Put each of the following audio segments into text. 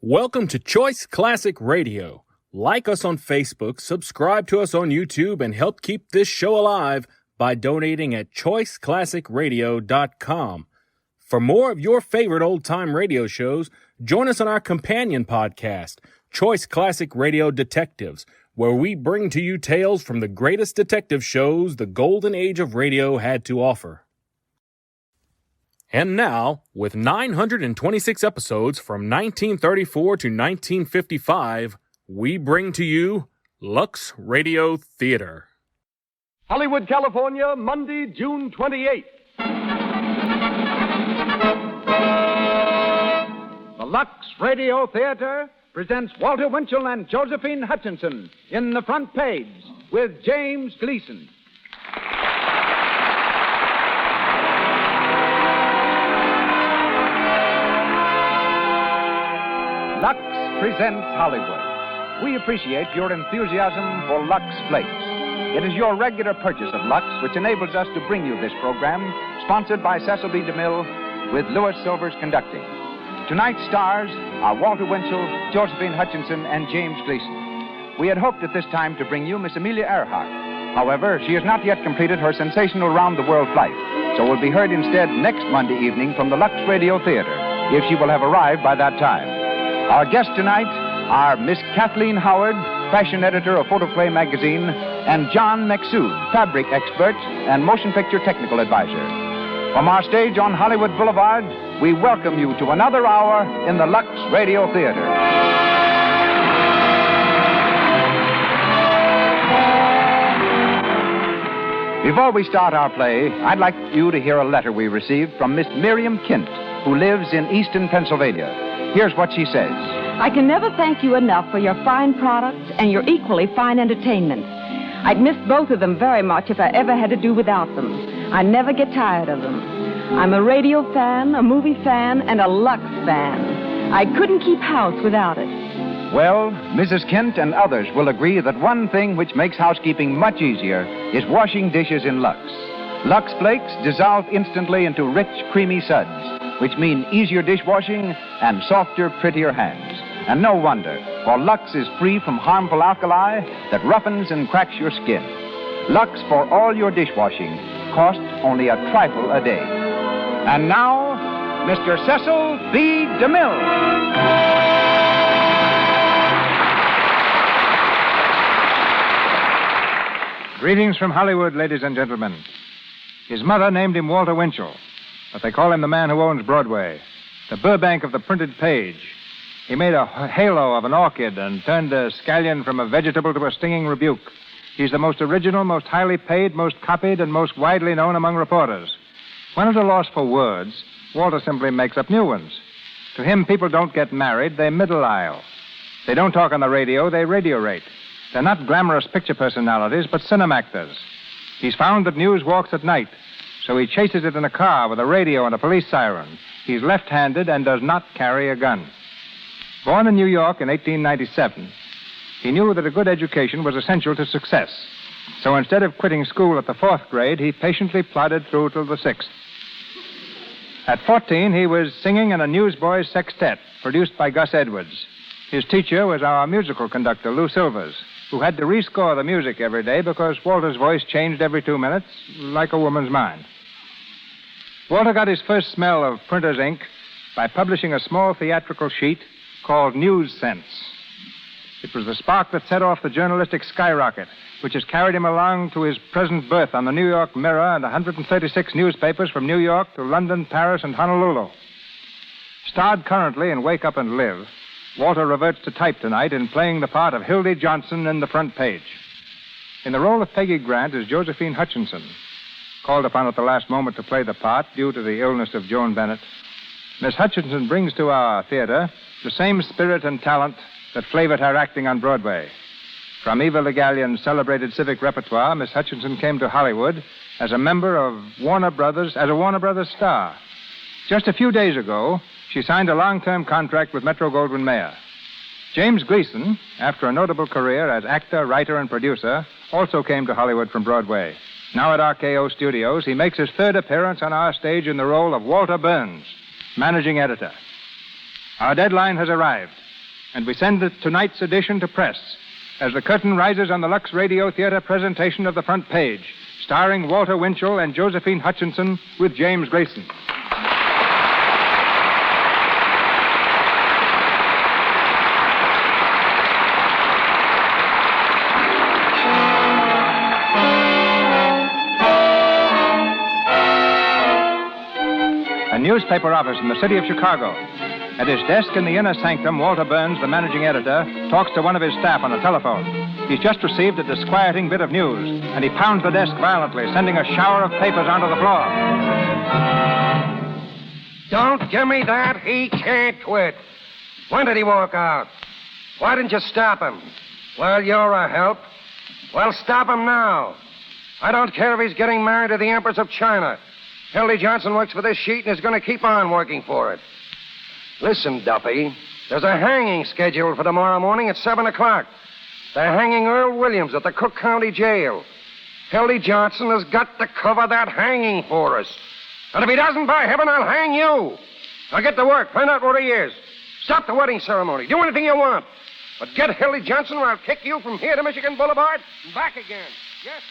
Welcome to Choice Classic Radio. Like us on Facebook, subscribe to us on YouTube, and help keep this show alive by donating at choiceclassicradio.com. For more of your favorite old-time radio shows, join us on our companion podcast, Choice Classic Radio Detectives, where we bring to you tales from the greatest detective shows the golden age of radio had to offer. And now, with 926 episodes from 1934 to 1955, we bring to you Lux Radio Theater. Hollywood, California, Monday, June 28th. The Lux Radio Theater presents Walter Winchell and Josephine Hutchinson in The Front Page with James Gleason. Lux presents Hollywood. We appreciate your enthusiasm for Lux Flakes. It is your regular purchase of Lux which enables us to bring you this program, sponsored by Cecil B. DeMille, with Louis Silvers conducting. Tonight's stars are Walter Winchell, Josephine Hutchinson, and James Gleason. We had hoped at this time to bring you Miss Amelia Earhart. However, she has not yet completed her sensational round-the-world flight, so will be heard instead next Monday evening from the Lux Radio Theater, if she will have arrived by that time. Our guests tonight are Miss Kathleen Howard, fashion editor of Photoplay magazine, and John McSood, fabric expert and motion picture technical advisor. From our stage on Hollywood Boulevard, we welcome you to another hour in the Lux Radio Theater. Before we start our play, I'd like you to hear a letter we received from Miss Miriam Kint, who lives in Easton, Pennsylvania. Here's what she says. I can never thank you enough for your fine products and your equally fine entertainment. I'd miss both of them very much if I ever had to do without them. I never get tired of them. I'm a radio fan, a movie fan, and a Lux fan. I couldn't keep house without it. Well, Mrs. Kent and others will agree that one thing which makes housekeeping much easier is washing dishes in Lux. Lux Flakes dissolve instantly into rich, creamy suds, which mean easier dishwashing and softer, prettier hands. And no wonder, for Lux is free from harmful alkali that roughens and cracks your skin. Lux for all your dishwashing costs only a trifle a day. And now, Mr. Cecil B. DeMille. Greetings from Hollywood, ladies and gentlemen. His mother named him Walter Winchell, but they call him the man who owns Broadway, the Burbank of the printed page. He made a halo of an orchid and turned a scallion from a vegetable to a stinging rebuke. He's the most original, most highly paid, most copied, and most widely known among reporters. When at a loss for words, Walter simply makes up new ones. To him, people don't get married, they middle aisle. They don't talk on the radio, they radiorate. They're not glamorous picture personalities, but cinema actors. He's found that news walks at night, so he chases it in a car with a radio and a police siren. He's left-handed and does not carry a gun. Born in New York in 1897, he knew that a good education was essential to success. So instead of quitting school at the 4th grade, he patiently plodded through till the 6th. At 14, he was singing in a newsboys' sextet produced by Gus Edwards. His teacher was our musical conductor, Lou Silvers, who had to rescore the music every day because Walter's voice changed every 2 minutes, like a woman's mind. Walter got his first smell of printer's ink by publishing a small theatrical sheet called News Sense. It was the spark that set off the journalistic skyrocket, which has carried him along to his present berth on the New York Mirror and 136 newspapers from New York to London, Paris, and Honolulu. Starred currently in Wake Up and Live, Walter reverts to type tonight in playing the part of Hildy Johnson in The Front Page. In the role of Peggy Grant is Josephine Hutchinson, called upon at the last moment to play the part due to the illness of Joan Bennett. Miss Hutchinson brings to our theater the same spirit and talent that flavored her acting on Broadway. From Eva Le Gallion's celebrated civic repertoire, Miss Hutchinson came to Hollywood as a member of Warner Brothers, as a Warner Brothers star. Just a few days ago, she signed a long-term contract with Metro-Goldwyn-Mayer. James Gleason, after a notable career as actor, writer, and producer, also came to Hollywood from Broadway. Now at RKO Studios, he makes his third appearance on our stage in the role of Walter Burns, managing editor. Our deadline has arrived, and we send tonight's edition to press as the curtain rises on the Lux Radio Theater presentation of The Front Page, starring Walter Winchell and Josephine Hutchinson with James Grayson. A newspaper office in the city of Chicago. At his desk in the inner sanctum, Walter Burns, the managing editor, talks to one of his staff on the telephone. He's just received a disquieting bit of news, and he pounds the desk violently, sending a shower of papers onto the floor. Don't give me that. He can't quit. When did he walk out? Why didn't you stop him? Well, you're a help. Well, stop him now. I don't care if he's getting married to the Empress of China. Hildy Johnson works for this sheet and is going to keep on working for it. Listen, Duffy, there's a hanging scheduled for tomorrow morning at 7 o'clock. They're hanging Earl Williams at the Cook County Jail. Hildy Johnson has got to cover that hanging for us. And if he doesn't, by heaven, I'll hang you. Now get to work. Find out where he is. Stop the wedding ceremony. Do anything you want. But get Hildy Johnson or I'll kick you from here to Michigan Boulevard and back again. Yes,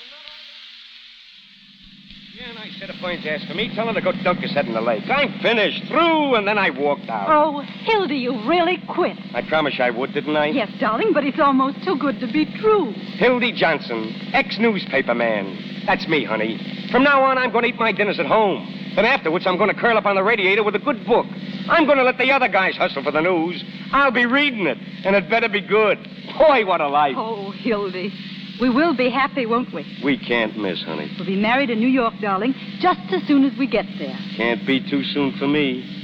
yeah, and I said if Burns asked for me, tell him to go dunk his head in the lake. I'm finished, through, and then I walked out. Oh, Hildy, you really quit. I promised I would, didn't I? Yes, darling, but it's almost too good to be true. Hildy Johnson, ex-newspaper man. That's me, honey. From now on, I'm going to eat my dinners at home. Then afterwards, I'm going to curl up on the radiator with a good book. I'm going to let the other guys hustle for the news. I'll be reading it, and it better be good. Boy, what a life. Oh, Hildy, we will be happy, won't we? We can't miss, honey. We'll be married in New York, darling, just as soon as we get there. Can't be too soon for me.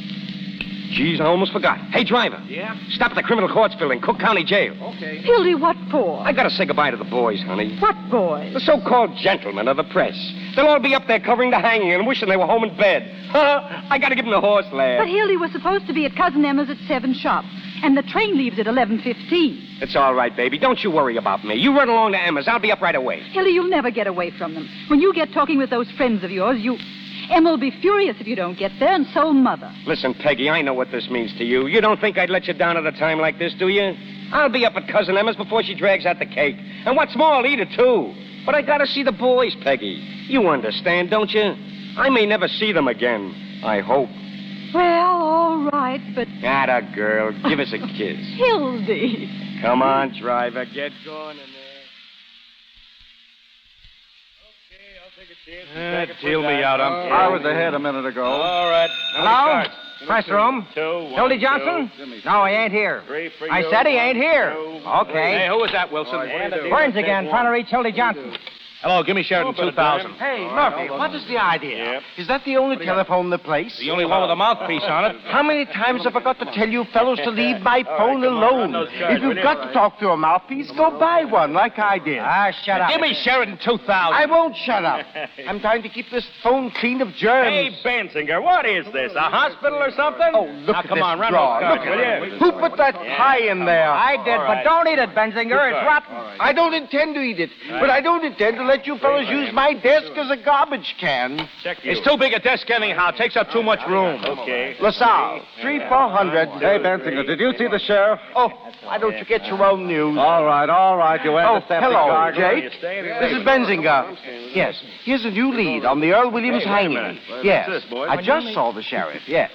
Geez, I almost forgot. Hey, driver. Yeah? Stop at the criminal courts building, Cook County Jail. Okay. Hildy, what for? I gotta say goodbye to the boys, honey. What boys? The so-called gentlemen of the press. They'll all be up there covering the hanging and wishing they were home in bed. I gotta give them the horse laugh. But Hildy was supposed to be at Cousin Emma's at 7 sharp, and the train leaves at 11:15. It's all right, baby. Don't you worry about me. You run along to Emma's. I'll be up right away. Hildy, you'll never get away from them. When you get talking with those friends of yours, Emma will be furious if you don't get there, and so'll Mother. Listen, Peggy, I know what this means to you. You don't think I'd let you down at a time like this, do you? I'll be up at Cousin Emma's before she drags out the cake. And what's more, I'll eat it, too. But I gotta see the boys, Peggy. You understand, don't you? I may never see them again. I hope. Well, all right, but... Atta girl. Give us a kiss. Hildy. Come on, driver. Get going in there. Deal me out. I was ahead a minute ago. All right. Hello? Press room. Hildy Johnson? No, he ain't here. I said he ain't here. Okay. Hey, who was that, Wilson? Burns again, trying to reach Hildy Johnson. Hello, give me Sheridan 2000. Hey, Murphy, what is the idea? Is that the only telephone in the place? The only one with a mouthpiece on it. How many times have I got to tell you fellows to leave my phone alone? If you've got to talk through a mouthpiece, go buy one like I did. Shut up. Give me Sheridan 2000. I won't shut up. I'm trying to keep this phone clean of germs. Hey, Bensinger, what is this? A hospital or something? Oh, look now, at come this on, run drawer. those cards, Look at will it. you? Who put that pie in there? I did, but don't eat it, Benzinger. It's rotten. I don't intend to eat it, but I don't intend to let you fellows use my desk as a garbage can. It's too big a desk anyhow. It takes up too much room. Okay. LaSalle, 3400. Hey, Bensinger, did you see the sheriff? Oh, why don't you get your own news? All right. You Oh, understand hello, Jake. This is Benzinger. Yes, here's a new lead on the Earl Williams hanging. Yes, I just saw the sheriff, yes.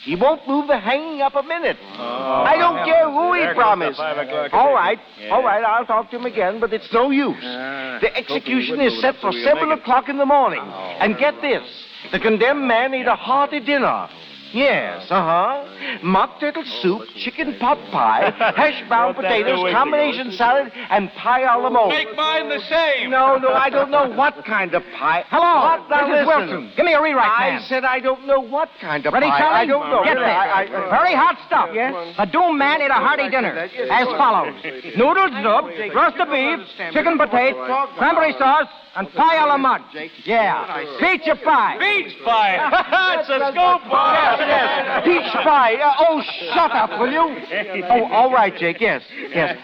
He won't move the hanging up a minute. I don't care who he promised. All right, I'll talk to him again, but it's no use. The execution is set for 7 o'clock in the morning. And get this, the condemned man ate a hearty dinner. Yes, mock turtle soup, chicken pot pie, hash brown potatoes, combination salad, and pie a la mode. Make mine the same. No, I don't know what kind of pie. Hello, What? Now this is listen. Wilson. Give me a rewrite, I man. said I don't know what kind of Ready, pie. Charlie? I don't know. Get this. Very hot stuff. Yes? The doomed man ate a hearty dinner. As follows. Noodles soup, roast of beef, chicken potato, cranberry sauce, and pie a la mud. Yeah. Peach pie. Peach pie. It's a scoop. Yes. Peach pie. Oh, shut up, will you? Oh, all right, Jake. Yes.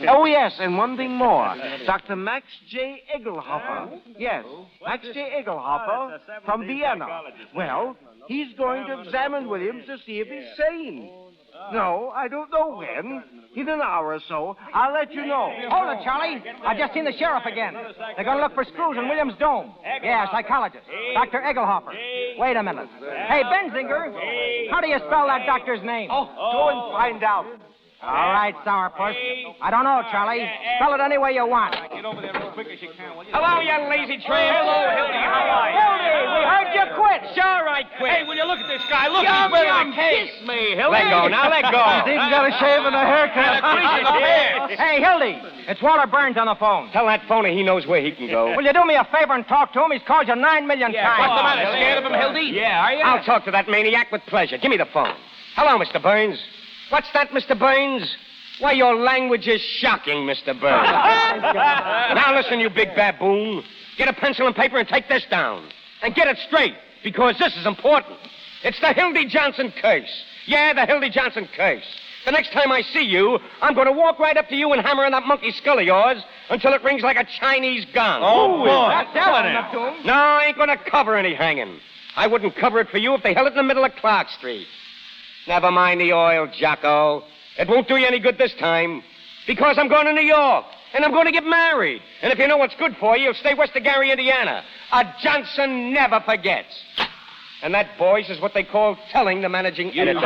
Oh, yes, and one thing more. Dr. Max J. Egelhofer. Yes, Max J. Egelhofer from Vienna. Well, he's going to examine Williams to see if he's sane. No, I don't know when. In an hour or so, I'll let you know. Hold it, Charlie. I just seen the sheriff again. They're going to look for screws in Williams' dome. Yeah, psychologist. Dr. Egelhofer. Wait a minute. Hey, Benzinger, how do you spell that doctor's name? Oh, go and find out. All right, Sourpuss. I don't know, Charlie. Spell it any way you want. Get over there as quick as you can, will you? Hello, you lazy tramp. Hello, Hildy. How are you? Hildy, we heard you quit. Sure, I quit. Hey, will you look at this guy? Look, Yum, he's wearing yum, a case. Kiss me, Hildy. Let go, now let go. He's even got a shave and a haircut. Hey, Hildy, it's Walter Burns on the phone. Tell that phony he knows where he can go. Will you do me a favor and talk to him? He's called you 9 million times. What's the matter? Scared of him, Hildy? Yeah, are you? I'll talk to that maniac with pleasure. Give me the phone. Hello, Mr. Burns. What's that, Mr. Burns? Why, your language is shocking, Mr. Burns. Now listen, you big baboon. Get a pencil and paper and take this down. And get it straight, because this is important. It's the Hildy Johnson case. Yeah, the Hildy Johnson case. The next time I see you, I'm going to walk right up to you and hammer in that monkey skull of yours until it rings like a Chinese gong. Oh, boy. That's telling it. No, I ain't going to cover any hanging. I wouldn't cover it for you if they held it in the middle of Clark Street. Never mind the oil, Jocko. It won't do you any good this time, because I'm going to New York, and I'm going to get married. And if you know what's good for you, you'll stay west of Gary, Indiana. A Johnson never forgets. And that, boys, is what they call telling the managing editor.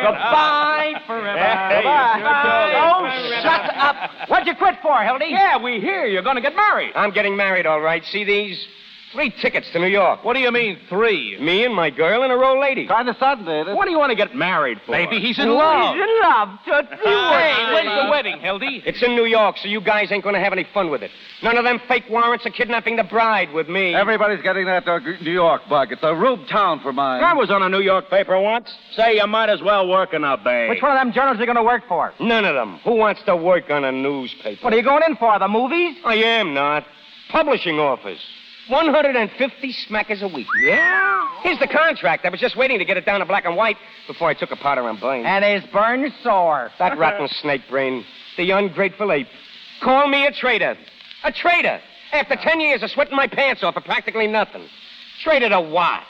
Goodbye forever. Oh, shut up. What'd you quit for, Hildy? Yeah, we hear you're going to get married. I'm getting married, all right. See these? 3 tickets to New York. What do you mean, 3? Me and my girl and her old lady. Kind of sudden, ain't it? What do you want to get married for? Maybe he's in love. He's in love. Hey, when's the wedding, Hildy? It's in New York, so you guys ain't going to have any fun with it. None of them fake warrants are kidnapping the bride with me. Everybody's getting that New York bug. It's a rube town for mine. I was on a New York paper once. Say you might as well work in a bank. Which one of them journals are you going to work for? None of them. Who wants to work on a newspaper? What are you going in for, the movies? I am not. Publishing office. 150 smackers a week. Yeah? Here's the contract. I was just waiting to get it down to black and white before I took a powder and burn. And his burn sore. That rotten snake brain. The ungrateful ape. Call me a traitor. A traitor. After 10 years of sweating my pants off for practically nothing. Traitor to what?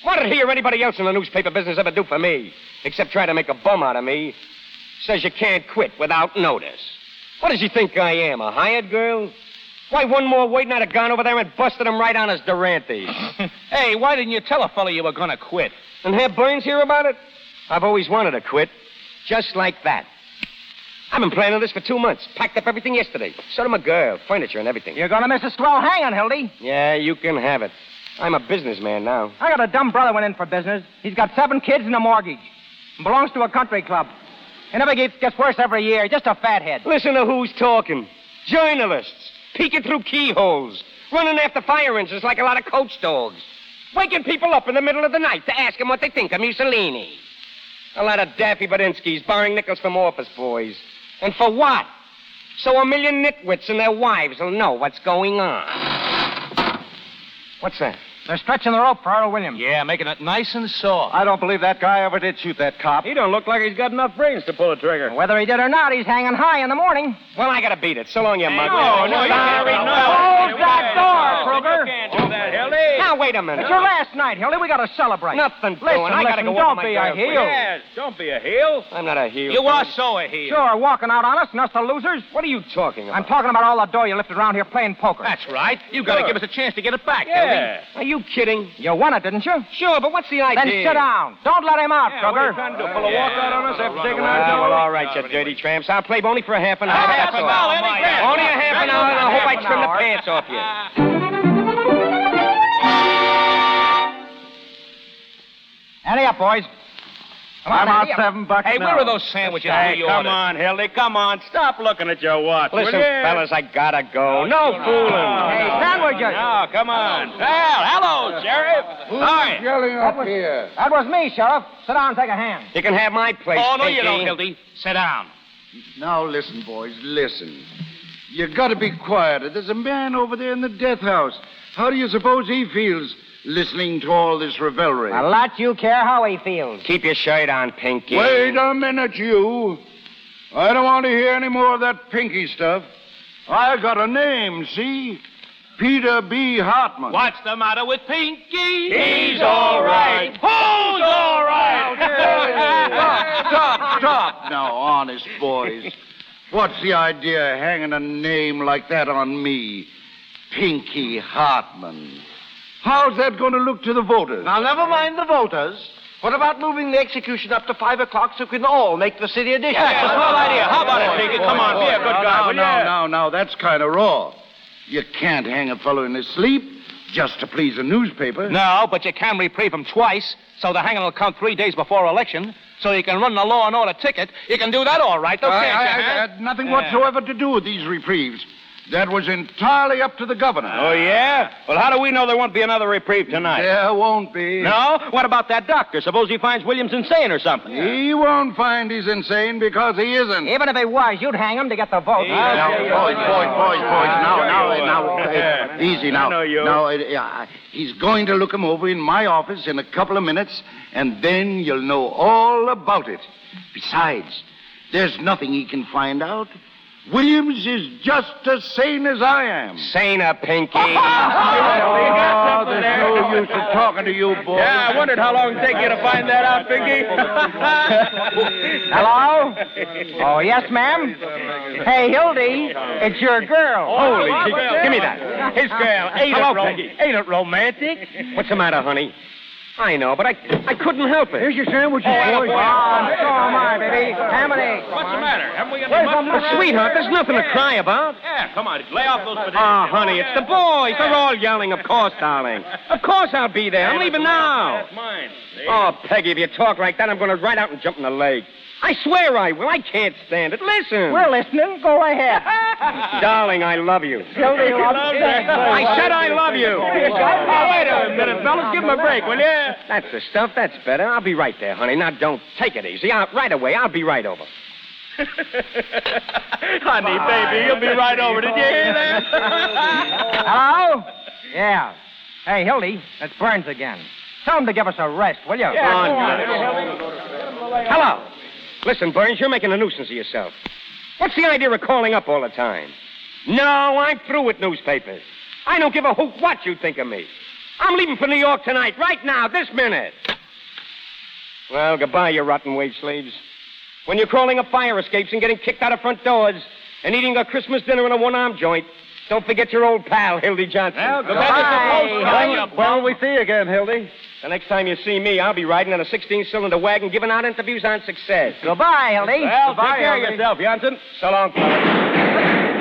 What did he or anybody else in the newspaper business ever do for me? Except try to make a bum out of me. Says you can't quit without notice. What does he think I am, a hired girl? Why, one more wait, and I'd have gone over there and busted him right on his Durante. Hey, why didn't you tell a fellow you were going to quit? And have Burns hear about it? I've always wanted to quit. Just like that. I've been planning this for 2 months. Packed up everything yesterday. So did my girl, furniture and everything. You're going to miss a swell hanging, Hildy. Yeah, you can have it. I'm a businessman now. I got a dumb brother went in for business. He's got 7 kids and a mortgage. And belongs to a country club. He never gets worse every year. Just a fathead. Listen to who's talking. Journalists. Peeking through keyholes. Running after fire engines like a lot of coach dogs. Waking people up in the middle of the night to ask them what they think of Mussolini. A lot of daffy Badinskis borrowing nickels from office boys. And for what? So 1 million nitwits and their wives will know what's going on. What's that? They're stretching the rope for Earl Williams. Yeah, making it nice and soft. I don't believe that guy ever did shoot that cop. He don't look like he's got enough brains to pull a trigger. Whether he did or not, he's hanging high in the morning. Well, I gotta beat it. So long, you mug. No, you can't. Hold that door, Kruger. You can't do that, Hildy. Now, wait a minute. It's your last night, Hildy. We got to celebrate. Nothing doing. Listen, I gotta go don't over my be a girlfriend. heel. Yes, don't be a heel. I'm not a heel. You are so a heel. Sure, walking out on us and us the losers. What are you talking about? I'm talking about all the dough you lifted around here playing poker. That's right. You got to Sure. give us a chance to get it back, Yeah. Are you kidding? You won it, didn't you? Sure, but what's the Then idea? sit down. Don't let him out, Hildy? Yeah, what are you Kruger. trying to do? Pull a walkout on us after taking our Well, dough? all right, you dirty tramps. I'll play only for a half an hour. Half That's an all. hour, any grand. Only a half an hour, and I hope I trim the hour. pants off you. Ante up, boys. Come on, I'm out ante up. $7 Hey, now. where are those sandwiches Hey, you come ordered? on, Hildy. Come on. Stop looking at your watch. will Listen, ya? fellas, I gotta go. No fooling. Hey, sandwiches. No, come on. Well, hello, Sheriff. Hi. Yelling up here. That was me, Sheriff. Sit down and take a hand. You can have my place. Oh, no, you Pinky. don't, Hildy. Sit down. Now listen, boys, listen. You gotta be quiet. There's a man over there in the death house. How do you suppose he feels listening to all this revelry? A lot you care how he feels. Keep your shirt on, Pinky. Wait a minute, you. I don't want to hear any more of that pinky stuff. I got a name, see? Peter B. Hartman. What's the matter with Pinky? He's all right. Who's all right? Stop now, honest boys. What's the idea of hanging a name like that on me? Pinky Hartman. How's that going to look to the voters? Now, never mind the voters. What about moving the execution up to 5 o'clock so we can all make the city edition? That's a small idea. How about it, Pinky? Come on, be a good guy, will you? No, that's kind of raw. You can't hang a fellow in his sleep just to please a newspaper. No, but you can reprieve him twice, so the hanging will come 3 days before election, so you can run the law and order ticket. You can do that all right, don't you? I had nothing whatsoever to do with these reprieves. That was entirely up to the governor. Oh, yeah? Well, how do we know there won't be another reprieve tonight? There won't be. No? What about that doctor? Suppose he finds Williams insane or something? He won't find he's insane because he isn't. Even if he was, you'd hang him to get the vote. Now, boys. Easy now. I know you. Now, he's going to look him over in my office in a couple of minutes, and then you'll know all about it. Besides, there's nothing he can find out. Williams is just as sane as I am. Saner, Pinky. Oh, there's no use in talking to you, boy. Yeah, I wondered how long it'd take you to find that out, Pinky. Hello? Oh, yes, ma'am? Hey, Hildy, it's your girl. Holy shit. Give me that. His girl. Ain't it romantic? What's the matter, honey? I know, but I couldn't help it. Here's your sandwiches, boys. So am I, baby. Ham and eggs. What's the matter? Haven't we got any money? Sweetheart, there's nothing to cry about. Yeah, come on. Lay off those potatoes. Oh, honey, it's the boys. They're all yelling, of course, darling. Of course I'll be there. I'm leaving now. That's mine. Oh, Peggy, if you talk like that, I'm going to ride out and jump in the lake. I swear I will. I can't stand it. Listen. We're listening. Go ahead. Darling, I love you. Hildy loves you. I said I love you. Oh, wait a minute, fellas. Give him a break, will you? That's the stuff. That's better. I'll be right there, honey. Now, don't take it easy. Right away. I'll be right over. Honey, baby, you'll be right over. Did you hear that? Hello? Yeah. Hey, Hildy, it's Burns again. Tell him to give us a rest, will you? Hello. Listen, Burns, you're making a nuisance of yourself. What's the idea of calling up all the time? No, I'm through with newspapers. I don't give a hoot what you think of me. I'm leaving for New York tonight, right now, this minute. Well, goodbye, you rotten wage slaves. When you're crawling up fire escapes and getting kicked out of front doors and eating a Christmas dinner in a one-arm joint, don't forget your old pal, Hildy Johnson. Well, goodbye. Well, we see you again, Hildy. The next time you see me, I'll be riding in a 16-cylinder wagon giving out interviews on success. Goodbye, Hildy. Well, Goodbye, take care of Hildy. yourself, Johnson. So long, fella.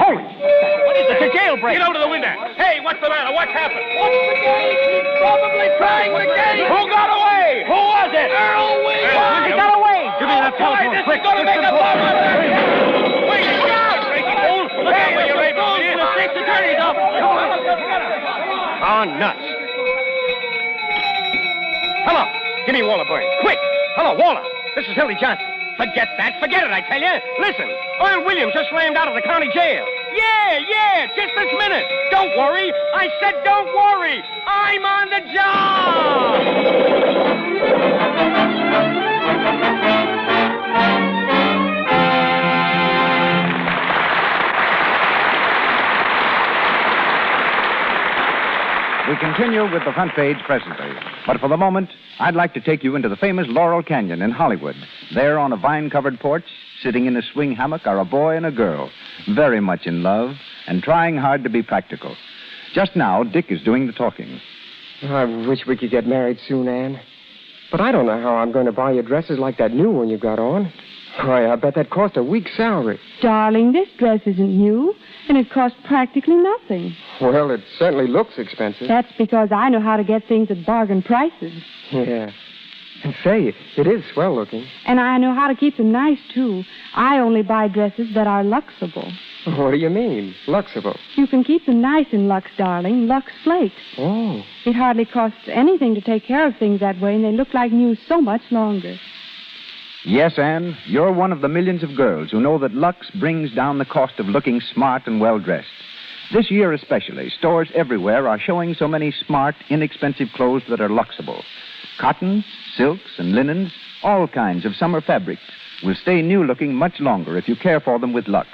Holy! What is it? It's a jailbreak. Get over to the window. Hey, what's the matter? What happened? What's the gate? He's probably trying the gate. Who got away? Who was it? Earl Williams. He got away. Give me that telephone, quick. This is going to make a bomb out of it. Wait, look out, crazy fool. Look out when you're able. You're in the state's attorney's office. Oh, nuts. Hello. Give me Waller, Burns. Quick. Hello, Waller. This is Hildy Johnson. Forget that. Forget it, I tell you. Listen, Earl Williams just slammed out of the county jail. Yeah, just this minute. Don't worry. I said don't worry. I'm on the job. We continue with the front page presently. But for the moment, I'd like to take you into the famous Laurel Canyon in Hollywood. There on a vine-covered porch, sitting in a swing hammock, are a boy and a girl, very much in love and trying hard to be practical. Just now, Dick is doing the talking. I wish we could get married soon, Anne. But I don't know how I'm going to buy you dresses like that new one you got on. Why, I bet that cost a week's salary. Darling, this dress isn't new, and it costs practically nothing. Well, it certainly looks expensive. That's because I know how to get things at bargain prices. Yeah. And say, it is swell looking. And I know how to keep them nice, too. I only buy dresses that are luxable. What do you mean, luxable? You can keep them nice in Lux, darling. Lux Flakes. Oh. It hardly costs anything to take care of things that way, and they look like new so much longer. Yes, Anne, you're one of the millions of girls who know that Lux brings down the cost of looking smart and well-dressed. This year especially, stores everywhere are showing so many smart, inexpensive clothes that are luxable. Cottons, silks, and linens, all kinds of summer fabrics, will stay new-looking much longer if you care for them with Lux.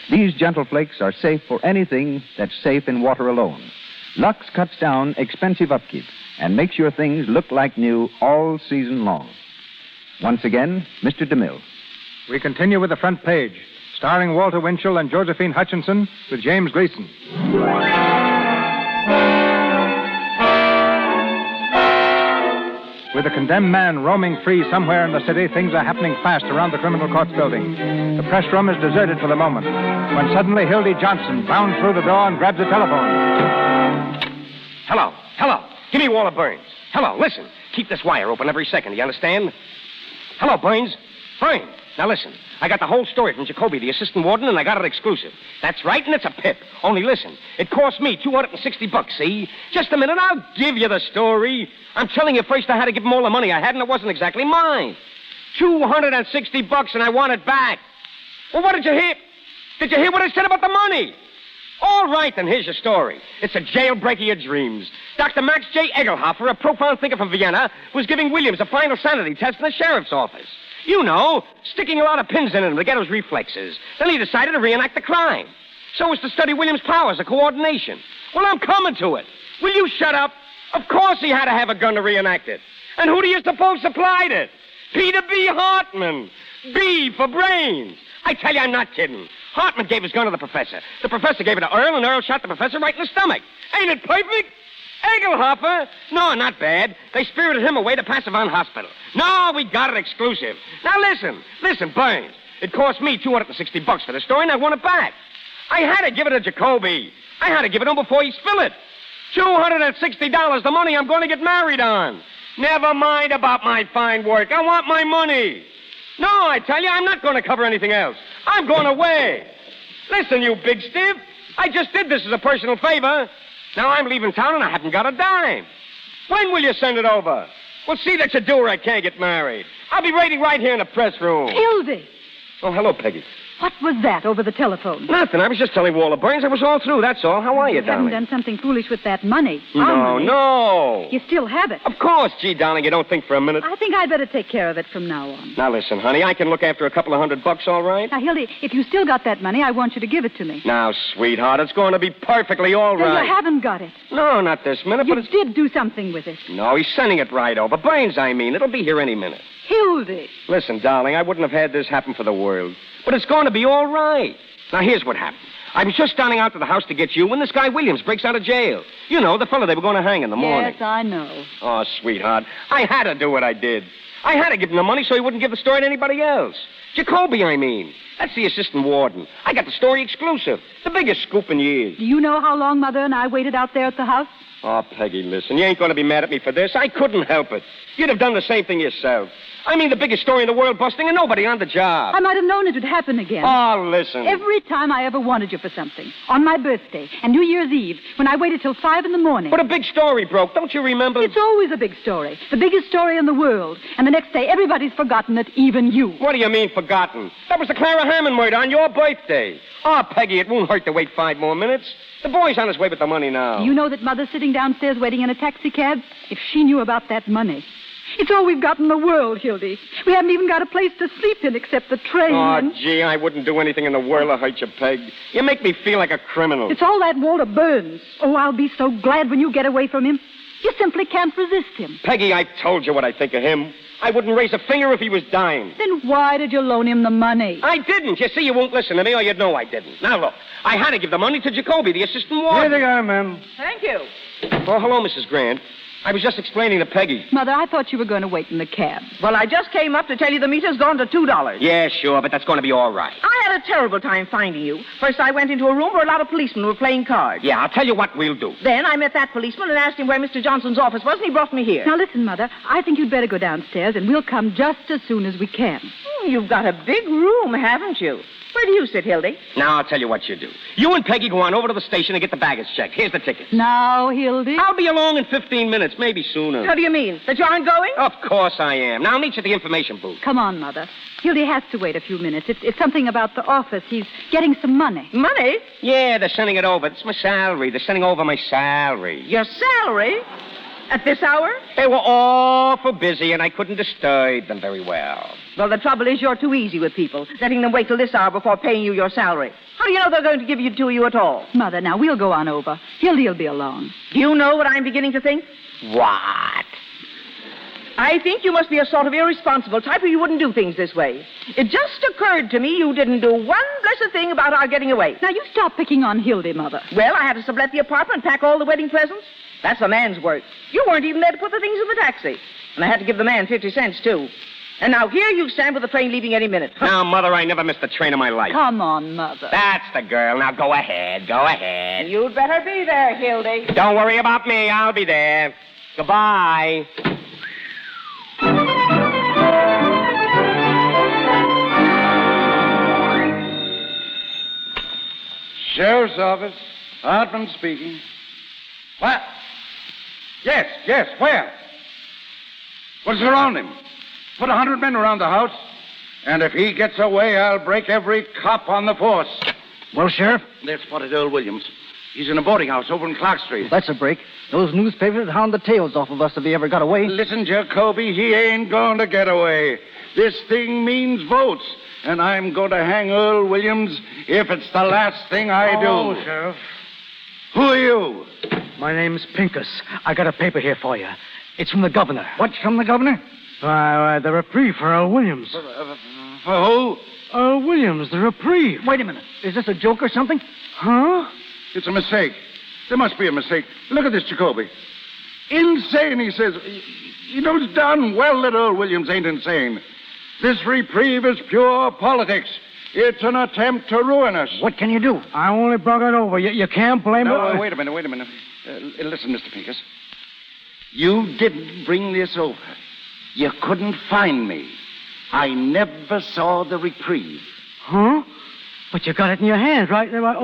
These gentle flakes are safe for anything that's safe in water alone. Lux cuts down expensive upkeep and makes your things look like new all season long. Once again, Mr. DeMille. We continue with the front page, starring Walter Winchell and Josephine Hutchinson with James Gleason. With a condemned man roaming free somewhere in the city, things are happening fast around the criminal courts building. The press room is deserted for the moment, when suddenly Hildy Johnson bounds through the door and grabs a telephone. Hello. Give me Walter Burns. Hello, listen. Keep this wire open every second, you understand? Hello, Burns. Burns. Now listen. I got the whole story from Jacoby, the assistant warden, and I got it exclusive. That's right, and it's a pip. Only listen. It cost me $260, see? Just a minute, I'll give you the story. I'm telling you, first I had to give him all the money I had, and it wasn't exactly mine. $260, and I want it back. Well, what did you hear? Did you hear what I said about the money? All right, then here's your story. It's a jailbreak of your dreams. Dr. Max J. Egelhofer, a profound thinker from Vienna, was giving Williams a final sanity test in the sheriff's office. You know, sticking a lot of pins in him to get his reflexes. Then he decided to reenact the crime. So as to study Williams' powers of coordination. Well, I'm coming to it. Will you shut up? Of course he had to have a gun to reenact it. And who do you suppose supplied it? Peter B. Hartman. B for brains. I tell you, I'm not kidding. Hartman gave his gun to the professor. The professor gave it to Earl, and Earl shot the professor right in the stomach. Ain't it perfect? Egelhofer? No, not bad. They spirited him away to Passavant Hospital. No, we got it exclusive. Now listen, Burns. It cost me $260 for the story, and I want it back. I had to give it to Jacoby. I had to give it to him before he spilled it. $260, the money I'm going to get married on. Never mind about my fine work. I want my money. No, I tell you, I'm not going to cover anything else. I'm going away. Listen, you big stiff. I just did this as a personal favor. Now I'm leaving town and I haven't got a dime. When will you send it over? Well, see that you do or I can't get married. I'll be waiting right here in the press room. Hildy! Oh, hello, Peggy. What was that over the telephone? Nothing. I was just telling Walter Burns I was all through, that's all. How are you, You haven't darling? done something foolish with that money. Our money. No. You still have it. Of course, gee, darling, you don't think for a minute. I think I'd better take care of it from now on. Now, listen, honey, I can look after a couple of $100, all right? Now, Hildy, if you still got that money, I want you to give it to me. Now, sweetheart, it's going to be perfectly all Then right. you haven't got it. No, not this minute, You but it's... did do something with it. No, he's sending it right over. Burns, I mean. It'll be here any minute. Hildy. Listen, darling, I wouldn't have had this happen for the world. But it's going to be all right. Now, here's what happened. I was just starting out to the house to get you when this guy Williams breaks out of jail. You know, the fellow they were going to hang in the morning. Yes, I know. Oh, sweetheart, I had to do what I did. I had to give him the money so he wouldn't give the story to anybody else. Jacoby, I mean. That's the assistant warden. I got the story exclusive. The biggest scoop in years. Do you know how long Mother and I waited out there at the house? Oh, Peggy, listen, you ain't going to be mad at me for this. I couldn't help it. You'd have done the same thing yourself. I mean, the biggest story in the world busting and nobody on the job. I might have known it would happen again. Oh, listen. Every time I ever wanted you for something. On my birthday and New Year's Eve, when I waited till 5 in the morning. But a big story broke. Don't you remember? It's always a big story. The biggest story in the world. And the next day, everybody's forgotten it, even you. What do you mean, forgotten? That was the Clara Hammond murder on your birthday. Oh, Peggy, it won't hurt to wait 5 more minutes. The boy's on his way with the money now. Do you know that Mother's sitting downstairs waiting in a taxi cab? If she knew about that money. It's all we've got in the world, Hildy. We haven't even got a place to sleep in except the train. Oh, and... gee, I wouldn't do anything in the world to hurt you, Peg. You make me feel like a criminal. It's all that Walter Burns. Oh, I'll be so glad when you get away from him. You simply can't resist him. Peggy, I've told you what I think of him. I wouldn't raise a finger if he was dying. Then why did you loan him the money? I didn't. You see, you won't listen to me, or you'd know I didn't. Now, look, I had to give the money to Jacoby, the assistant warden. Here they are, ma'am. Thank you. Oh, hello, Mrs. Grant. I was just explaining to Peggy. Mother, I thought you were going to wait in the cab. Well, I just came up to tell you the meter's gone to $2. Yeah, sure, but that's going to be all right. I had a terrible time finding you. First, I went into a room where a lot of policemen were playing cards. Yeah, I'll tell you what we'll do. Then I met that policeman and asked him where Mr. Johnson's office was, and he brought me here. Now, listen, Mother. I think you'd better go downstairs, and we'll come just as soon as we can. You've got a big room, haven't you? Where do you sit, Hildy? Now, I'll tell you what you do. You and Peggy go on over to the station and get the baggage checked. Here's the tickets. Now, Hildy. I'll be along in 15 minutes, maybe sooner. How do you mean? That you aren't going? Of course I am. Now, I'll meet you at the information booth. Come on, Mother. Hildy has to wait a few minutes. It's something about the office. He's getting some money. Money? Yeah, they're sending it over. It's my salary. They're sending over my salary. Your salary? At this hour? They were awful busy, and I couldn't disturb them very well. Well, the trouble is you're too easy with people, letting them wait till this hour before paying you your salary. How do you know they're going to give it to you at all? Mother, now, we'll go on over. Hildy'll be alone. Do you know what I'm beginning to think? What? I think you must be a sort of irresponsible type or you wouldn't do things this way. It just occurred to me you didn't do one blessed thing about our getting away. Now, you stop picking on Hildy, Mother. Well, I had to sublet the apartment and pack all the wedding presents. That's a man's work. You weren't even there to put the things in the taxi. And I had to give the man 50 cents, too. And now here you stand with the train leaving any minute. Now, Mother, I never missed a train in my life. Come on, Mother. That's the girl. Now, go ahead. Go ahead. You'd better be there, Hildy. Don't worry about me. I'll be there. Goodbye. Sheriff's office. Hartman speaking. What? Yes, where? Well, surround him. Put 100 men around the house. And if he gets away, I'll break every cop on the force. Well, Sheriff? They've spotted Earl Williams. He's in a boarding house over in Clark Street. That's a break. Those newspapers would hound the tails off of us if he ever got away. Listen, Jacoby, he ain't going to get away. This thing means votes. And I'm going to hang Earl Williams if it's the last thing I do. Oh, Sheriff. Who are you? My name's Pincus. I got a paper here for you. It's from the governor. What's from the governor? The reprieve for Earl Williams. For who? Earl Williams, the reprieve. Wait a minute. Is this a joke or something? Huh? It's a mistake. There must be a mistake. Look at this, Jacoby. Insane, he says. He knows darn well that Earl Williams ain't insane. This reprieve is pure politics. It's an attempt to ruin us. What can you do? I only brought it over. You can't blame No, wait a minute. Listen, Mr. Pincus. You didn't bring this over. You couldn't find me. I never saw the reprieve. Huh? But you got it in your hands, right? Well,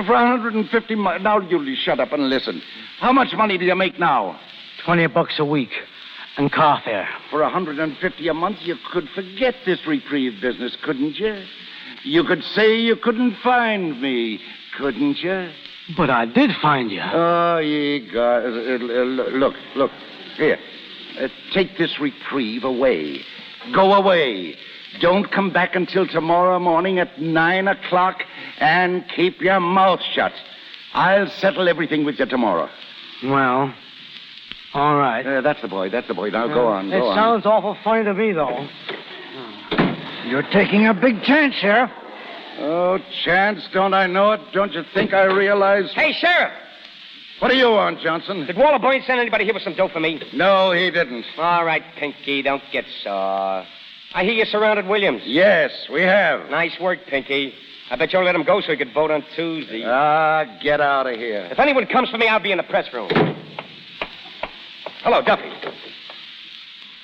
for 150 miles. Now, you shut up and listen. How much money do you make now? $20 a week. And car fare. For 150 a month, you could forget this reprieve business, couldn't you? You could say you couldn't find me, couldn't you? But I did find you. Oh, ye God. Look. Here. Take this reprieve away. Go away. Don't come back until tomorrow morning at 9 o'clock and keep your mouth shut. I'll settle everything with you tomorrow. Well, all right. That's the boy. Now, go on. It sounds awful funny to me, though. You're taking a big chance, Sheriff. Oh, chance, don't I know it? Don't you think I realize... Hey, Sheriff! What do you want, Johnson? Did Walter Boyne send anybody here with some dough for me? No, he didn't. All right, Pinky, don't get sore. I hear you surrounded Williams. Yes, we have. Nice work, Pinky. I bet you'll let him go so he could vote on Tuesday. Get out of here. If anyone comes for me, I'll be in the press room. Hello, Duffy.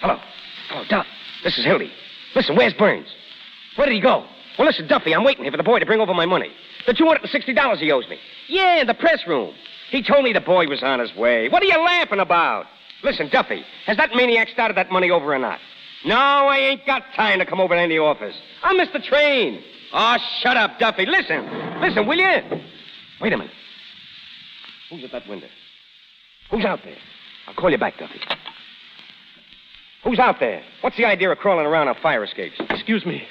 Hello, Duff. This is Hildy. Listen, where's Burns? Where did he go? Well, listen, Duffy, I'm waiting here for the boy to bring over my money. The $260 he owes me. Yeah, in the press room. He told me the boy was on his way. What are you laughing about? Listen, Duffy, has that maniac started that money over or not? No, I ain't got time to come over to any office. I'll miss the train. Oh, shut up, Duffy. Listen, will you? Wait a minute. Who's at that window? Who's out there? I'll call you back, Duffy. Who's out there? What's the idea of crawling around on fire escapes? Excuse me.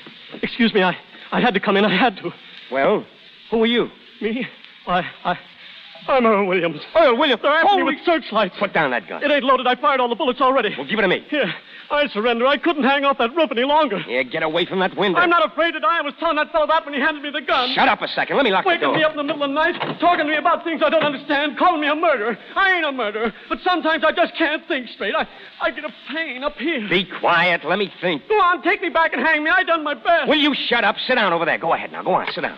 I had to come in. I had to. Well, who are you? Me? I'm Earl Williams. Earl Williams? They're after me with searchlights. Put down that gun. It ain't loaded. I fired all the bullets already. Well, give it to me. Here. I surrender. I couldn't hang off that roof any longer. Yeah, get away from that window. I'm not afraid to die. I was telling that fellow that when he handed me the gun. Shut up a second. Let me lock the door. Waking me up in the middle of the night, talking to me about things I don't understand, calling me a murderer. I ain't a murderer, but sometimes I just can't think straight. I get a pain up here. Be quiet. Let me think. Go on, take me back and hang me. I done my best. Will you shut up? Sit down over there. Go ahead now. Go on, sit down.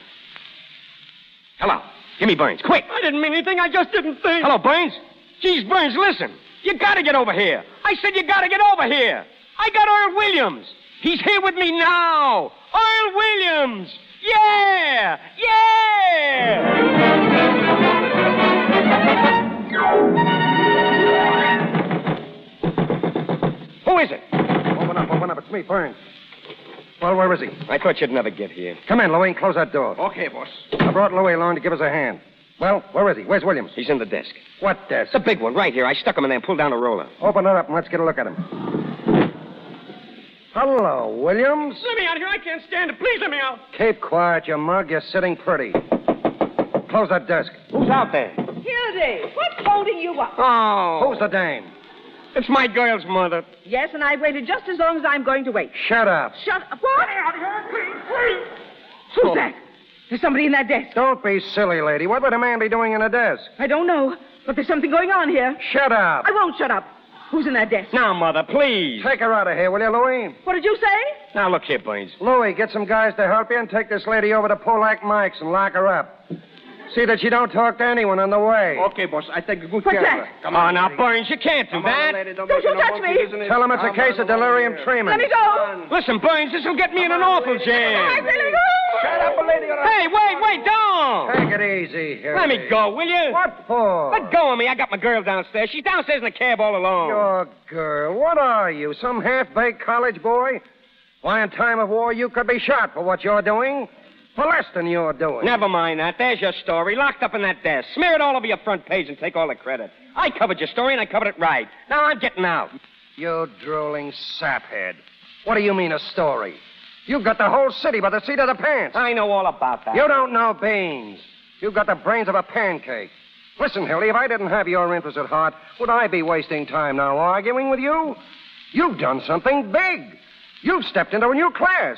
Hello. Give me Burns, quick. I didn't mean anything. I just didn't think. Hello, Burns. Geez, Burns, listen. You gotta get over here. I said you gotta get over here. I got Earl Williams. He's here with me now. Earl Williams. Yeah! Who is it? Open up. It's me, Burns. Well, where is he? I thought you'd never get here. Come in, Louie, and close that door. Okay, boss. I brought Louie along to give us a hand. Well, where is he? Where's Williams? He's in the desk. What desk? The big one, right here. I stuck him in there and pulled down a roller. Open it up and let's get a look at him. Hello, Williams. Let me out of here. I can't stand it. Please let me out. Keep quiet, you mug. You're sitting pretty. Close that desk. Who's out there? Hildy, what's holding you up? Oh. Who's the dame? It's my girl's mother. Yes, and I've waited just as long as I'm going to wait. Shut up. Shut up. What? Please. Who's that? There's somebody in that desk. Don't be silly, lady. What would a man be doing in a desk? I don't know, but there's something going on here. Shut up. I won't shut up. Who's in that desk? Now, Mother, please. Take her out of here, will you, Louie? What did you say? Now, look here, Burns. Louie, get some guys to help you and take this lady over to Polack Mike's and lock her up. See that you don't talk to anyone on the way. Okay, boss. I take a good What's care that? of her. Come on now, Burns, you can't do that. Don't you touch me. Tell him it's a case of delirium tremens. Let me go. Listen, Burns, this will get me in an awful jam. I really go. Shut up, lady. Hey, wait, don't. Take it easy here. Let me go, will you? What for? Let go of me. I got my girl downstairs. She's downstairs in the cab all alone. Your girl. What are you, some half-baked college boy? Why, in time of war, you could be shot for what you're doing. For less than you're doing. Never mind that. There's your story, locked up in that desk. Smear it all over your front page and take all the credit. I covered your story, and I covered it right. Now I'm getting out. You drooling saphead. What do you mean, a story? You've got the whole city by the seat of the pants. I know all about that. You don't know beans. You've got the brains of a pancake. Listen, Hildy, if I didn't have your interest at heart, would I be wasting time now arguing with you? You've done something big. You've stepped into a new class.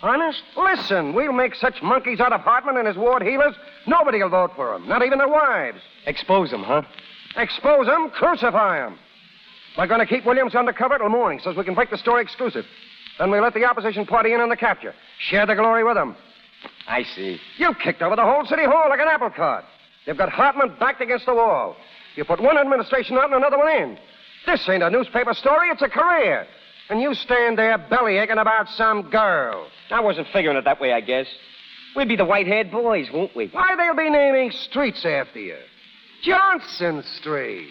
Honest? Listen, we'll make such monkeys out of Hartman and his ward healers, nobody will vote for them, not even their wives. Expose them, huh? Expose them, crucify them. We're going to keep Williams undercover till morning so we can break the story exclusive. Then we let the opposition party in on the capture. Share the glory with them. I see. You kicked over the whole city hall like an apple cart. They've got Hartman backed against the wall. You put one administration out and another one in. This ain't a newspaper story, it's a career. And you stand there bellyaching about some girl. I wasn't figuring it that way, I guess. We'd be the white-haired boys, won't we? Why, they'll be naming streets after you. Johnson Street.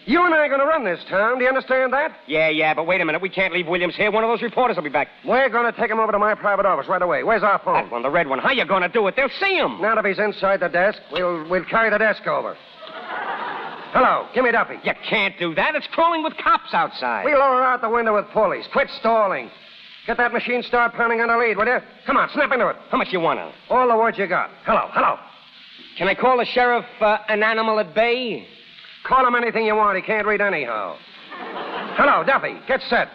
You and I are going to run this town. Do you understand that? Yeah, but wait a minute. We can't leave Williams here. One of those reporters will be back. We're going to take him over to my private office right away. Where's our phone? That one, the red one. How you going to do it? They'll see him. Now, if he's inside the desk, we'll carry the desk over. Hello, give me Duffy. You can't do that. It's crawling with cops outside. We'll lower out the window with pulleys. Quit stalling. Get that machine start pounding on the lead, will you? Come on, snap into it. How much you want on it? All the words you got. Hello. Can I call the sheriff an animal at bay? Call him anything you want. He can't read anyhow. Hello, Duffy. Get set.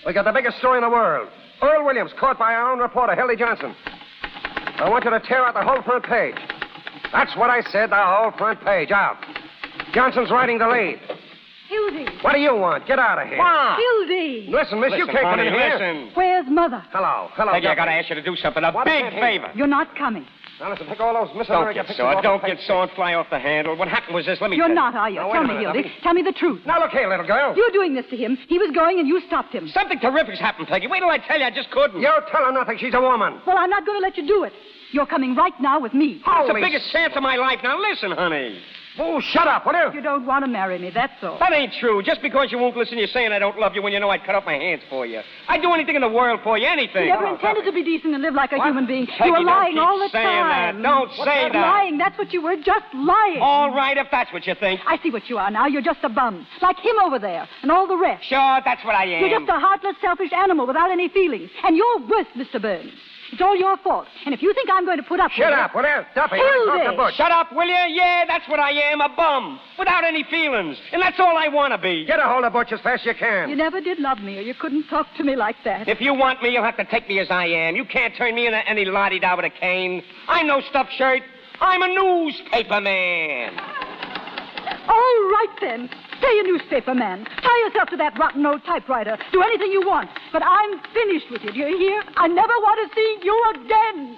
We got the biggest story in the world. Earl Williams caught by our own reporter, Hildy Johnson. I want you to tear out the whole front page. That's what I said, the whole front page. Out. Johnson's writing the lead. Hildy. What do you want? Get out of here. What? Hildy. Listen, miss, you can't come in here. Listen. Where's Mother? Hello, Peggy, Duffy. I got to ask you to do something. A What? big I can't hear favor. You're not coming. Now, listen, take all those Miss Don't America get pictures sore. off Don't the get page. sore and fly off the handle. What happened was this. Let me You're tell you. not, are you? Now, wait Tell a me, minute, Hildy. Duffy. Tell me the truth. Now, look here, little girl. You're doing this to him. He was going and you stopped him. Something terrific's happened, Peggy. Wait till I tell you. I just couldn't. You tell her nothing. She's a woman. Well, I'm not going to let you do it. You're coming right now with me. It's the Holy biggest chance of my life. Now listen, honey. Oh, shut up, will you? You don't want to marry me, that's all. That ain't true. Just because you won't listen, you're saying I don't love you when you know I'd cut off my hands for you. I'd do anything in the world for you, anything. You never intended to be decent and live like a human being. Peggy, You were don't lying keep all the saying time. that. Don't say that. Lying, that's what you were, just lying. All right, if that's what you think. I see what you are now. You're just a bum. Like him over there and all the rest. Sure, that's what I am. You're just a heartless, selfish animal without any feelings. And you're worse, Mr. Burns. It's all your fault. And if you think I'm going to put up with Shut it... up, will you? Duffy, Hildy! talk to Butch. Shut up, will you? Yeah, that's what I am, a bum. Without any feelings. And that's all I want to be. Get a hold of Butch as fast as you can. You never did love me, or you couldn't talk to me like that. If you want me, you'll have to take me as I am. You can't turn me into any lottie-da with a cane. I'm no stuffed shirt. I'm a newspaper man. All right, then. Stay a newspaper man. Tie yourself to that rotten old typewriter. Do anything you want. But I'm finished with you. Do you hear? I never want to see you again.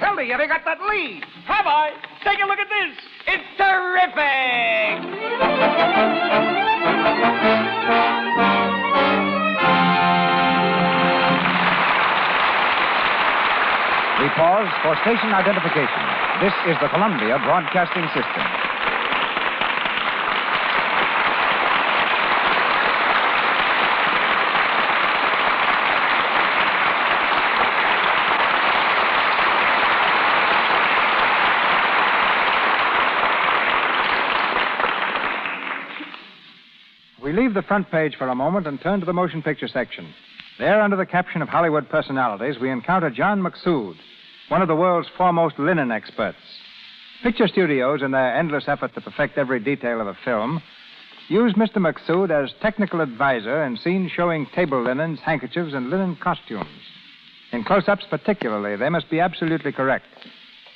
Hildy, have you got that lead? Have I? Take a look at this. It's terrific. We pause for station identification. This is the Columbia Broadcasting System. We leave the front page for a moment and turn to the motion picture section. There, under the caption of Hollywood Personalities, we encounter John McSood, one of the world's foremost linen experts. Picture studios, in their endless effort to perfect every detail of a film, use Mr. McSood as technical advisor in scenes showing table linens, handkerchiefs, and linen costumes. In close-ups particularly, they must be absolutely correct.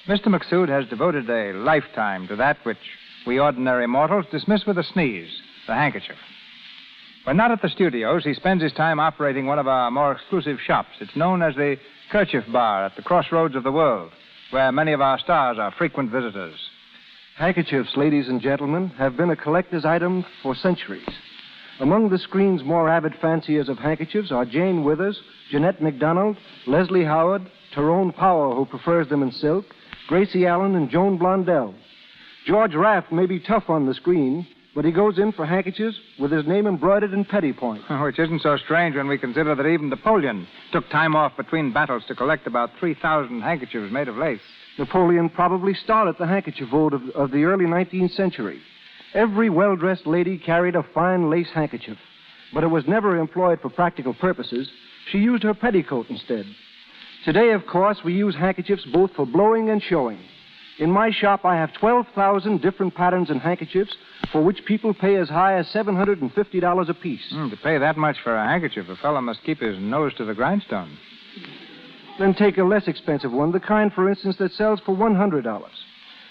Mr. McSood has devoted a lifetime to that which we ordinary mortals dismiss with a sneeze, the handkerchief. When not at the studios, he spends his time operating one of our more exclusive shops. It's known as the Kerchief Bar at the crossroads of the world, where many of our stars are frequent visitors. Handkerchiefs, ladies and gentlemen, have been a collector's item for centuries. Among the screen's more avid fanciers of handkerchiefs are Jane Withers, Jeanette MacDonald, Leslie Howard, Tyrone Power, who prefers them in silk, Gracie Allen, and Joan Blondell. George Raft may be tough on the screen, but he goes in for handkerchiefs with his name embroidered in petty point. Which isn't so strange when we consider that even Napoleon took time off between battles to collect about 3,000 handkerchiefs made of lace. Napoleon probably started the handkerchief vogue of the early 19th century. Every well-dressed lady carried a fine lace handkerchief, but it was never employed for practical purposes. She used her petticoat instead. Today, of course, we use handkerchiefs both for blowing and showing. In my shop, I have 12,000 different patterns and handkerchiefs for which people pay as high as $750 apiece. To pay that much for a handkerchief, a fellow must keep his nose to the grindstone. Then take a less expensive one, the kind, for instance, that sells for $100.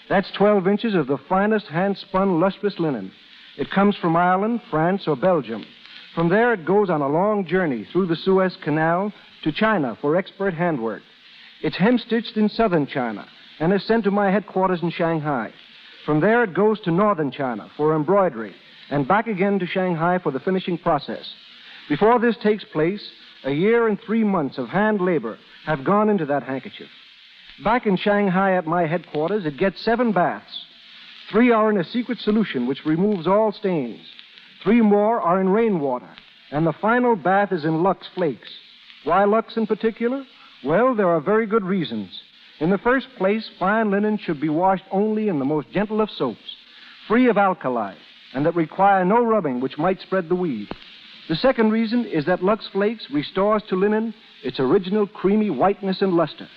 That's 12 inches of the finest hand-spun, lustrous linen. It comes from Ireland, France, or Belgium. From there, it goes on a long journey through the Suez Canal to China for expert handwork. It's hem-stitched in southern China and is sent to my headquarters in Shanghai. From there, it goes to northern China for embroidery and back again to Shanghai for the finishing process. Before this takes place, a year and 3 months of hand labor have gone into that handkerchief. Back in Shanghai at my headquarters, it gets 7 baths. 3 are in a secret solution which removes all stains. 3 more are in rainwater, and the final bath is in Lux Flakes. Why Lux in particular? Well, there are very good reasons. In the first place, fine linen should be washed only in the most gentle of soaps, free of alkali, and that require no rubbing which might spread the weed. The second reason is that Lux Flakes restores to linen its original creamy whiteness and luster.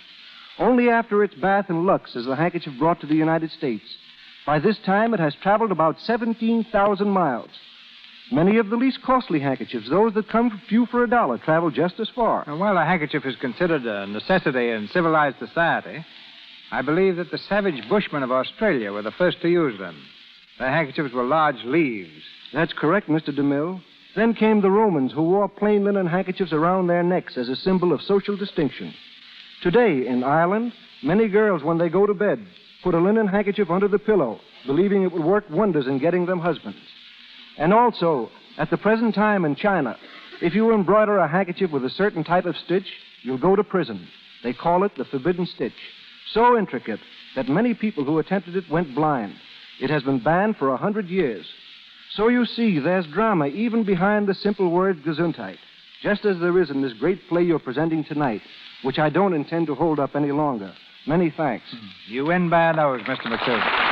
Only after its bath in Lux is the handkerchief brought to the United States. By this time, it has traveled about 17,000 miles. Many of the least costly handkerchiefs, those that come few for $1, travel just as far. And while a handkerchief is considered a necessity in civilized society, I believe that the savage bushmen of Australia were the first to use them. Their handkerchiefs were large leaves. That's correct, Mr. DeMille. Then came the Romans, who wore plain linen handkerchiefs around their necks as a symbol of social distinction. Today, in Ireland, many girls, when they go to bed, put a linen handkerchief under the pillow, believing it would work wonders in getting them husbands. And also, at the present time in China, if you embroider a handkerchief with a certain type of stitch, you'll go to prison. They call it the forbidden stitch. So intricate that many people who attempted it went blind. It has been banned for 100 years. So you see, there's drama even behind the simple word Gesundheit, just as there is in this great play you're presenting tonight, which I don't intend to hold up any longer. Many thanks. You win by a nose, Mr. McSood.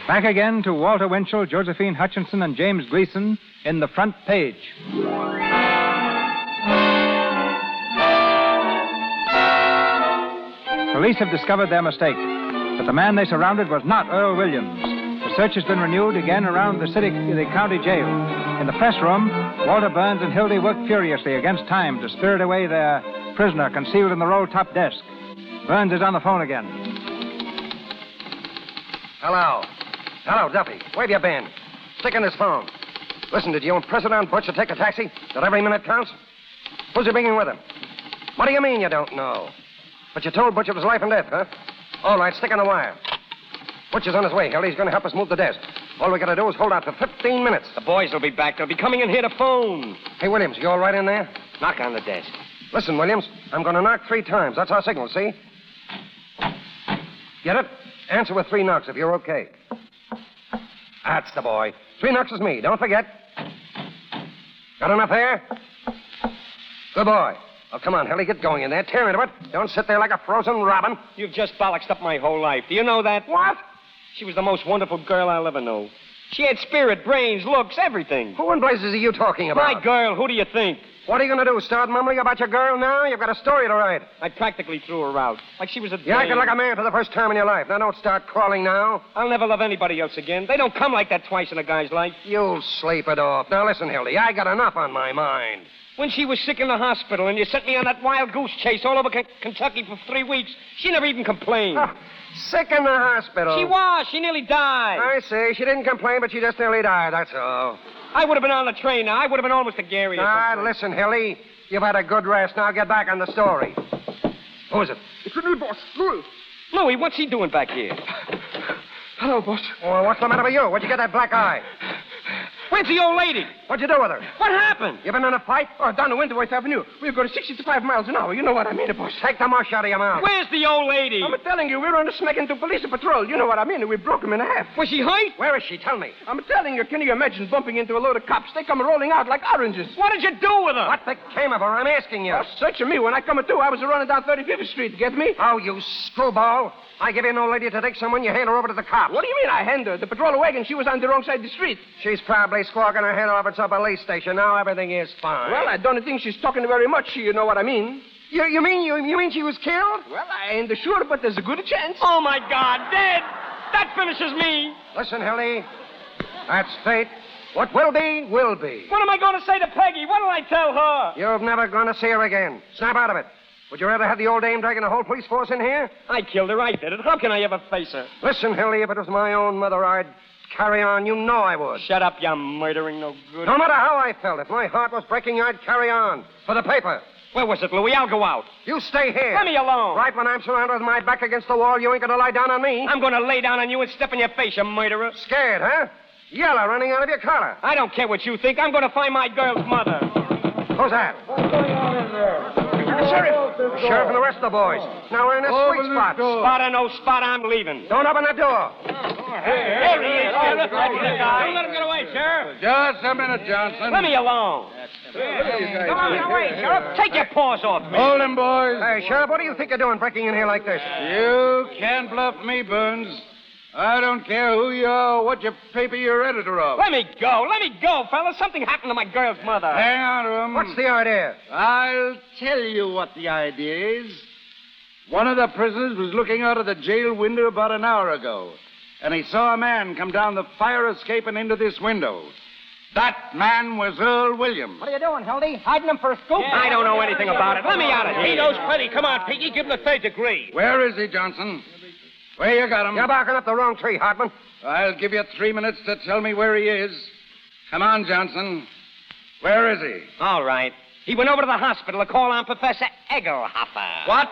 Back again to Walter Winchell, Josephine Hutchinson, and James Gleason in The Front Page. Police have discovered their mistake, but the man they surrounded was not Earl Williams. The search has been renewed again around the county jail. In the press room, Walter Burns and Hildy work furiously against time to spirit away their prisoner concealed in the roll-top desk. Burns is on the phone again. Hello. Hello, Duffy. Where have you been? Stick in this phone. Listen, did you impress it on Butch to take a taxi? That every minute counts? Who's he bringing with him? What do you mean you don't know? But you told Butch it was life and death, huh? All right, stick on the wire. Butch is on his way, Hildy. He's going to help us move the desk. All we got to do is hold out for 15 minutes. The boys will be back. They'll be coming in here to phone. Hey, Williams, you all right in there? Knock on the desk. Listen, Williams, I'm going to knock 3 times. That's our signal, see? Get it? Answer with 3 knocks if you're okay. That's the boy. 3 knocks is me. Don't forget. Got enough hair? Good boy. Oh, come on, Hilly, get going in there. Tear into it. Don't sit there like a frozen robin. You've just bollocksed up my whole life. Do you know that? What? She was the most wonderful girl I'll ever know. She had spirit, brains, looks, everything. Who in blazes are you talking about? My girl, who do you think? What are you going to do, start mumbling about your girl now? You've got a story to write. I practically threw her out. Like she was a You acted dame. like a man for the first time in your life. Now don't start crawling now. I'll never love anybody else again. They don't come like that twice in a guy's life. You'll sleep it off. Now listen, Hildy, I got enough on my mind. When she was sick in the hospital and you sent me on that wild goose chase all over Kentucky for 3 weeks, she never even complained. Oh, sick in the hospital. She was. She nearly died. I see. She didn't complain, but she just nearly died, that's all. I would have been on the train now. I would have been almost a Gary. Listen, Hildy. You've had a good rest. Now get back on the story. Who is it? It's the new boss, Louis. Louis, what's he doing back here? Hello, boss. Well, what's the matter with you? Where'd you get that black eye? Where's the old lady? What'd you do with her? What happened? You been in a fight? Oh, down the Winterworth Avenue. We're going 65 miles an hour. You know what I mean, boss. Take the mush out of your mouth. Where's the old lady? I'm telling you, we're on a smack into police patrol. You know what I mean? We broke him in half. Was she hurt? Where is she? Tell me. I'm telling you, can you imagine bumping into a load of cops? They come rolling out like oranges. What did you do with her? What became of her? I'm asking you. Oh, search me. When I come to, I was running down 35th Street. Get me? Oh, you screwball. I give you an old lady to take someone, you hand her over to the cops. What do you mean I hand her? The patrol wagon, she was on the wrong side of the street. She's probably squawking her head off at some police station. Now everything is fine. Well, I don't think she's talking very much. You know what I mean? You mean she was killed? Well, I ain't sure, but there's a good chance. Oh, my God, dead! That finishes me! Listen, Hildy. That's fate. What will be, will be. What am I going to say to Peggy? What'll I tell her? You're never going to see her again. Snap out of it. Would you rather have the old dame dragging the whole police force in here? I killed her. I did it. How can I ever face her? Listen, Hildy, if it was my own mother, I'd carry on. You know I would. Shut up, you murdering no good. No matter how I felt, if my heart was breaking, I'd carry on. For the paper. Where was it, Louis? I'll go out. You stay here. Let me alone. Right when I'm surrounded with my back against the wall, you ain't going to lie down on me. I'm going to lay down on you and step in your face, you murderer. Scared, huh? Yellow running out of your collar. I don't care what you think. I'm going to find my girl's mother. Who's that? What's going on in there? The sheriff. The sheriff and the rest of the boys. Now we're in a sweet spot. Spot or no spot, I'm leaving. Don't open the door. There he is, Sheriff. Don't let him get away, Sheriff. Just a minute, Johnson. Let me alone. Come on, get away, Sheriff. Take your paws off me. Hold him, boys. Hey, Sheriff, what do you think you're doing breaking in here like this? You can't bluff me, Burns. I don't care who you are or what your paper you're editor of. Let me go, fellas. Something happened to my girl's mother. Hang on to him. What's the idea? I'll tell you what the idea is. One of the prisoners was looking out of the jail window about an hour ago, and he saw a man come down the fire escape and into this window. That man was Earl Williams. What are you doing, Hildy? Hiding him for a scoop? Yeah. I don't know anything about it. Let me out of here. He knows plenty. Come on, Piggy. Give him the third degree. Where is he, Johnson? Where you got him? You're barking up the wrong tree, Hartman. I'll give you 3 minutes to tell me where he is. Come on, Johnson. Where is he? All right. He went over to the hospital to call on Professor Egelhopper. What?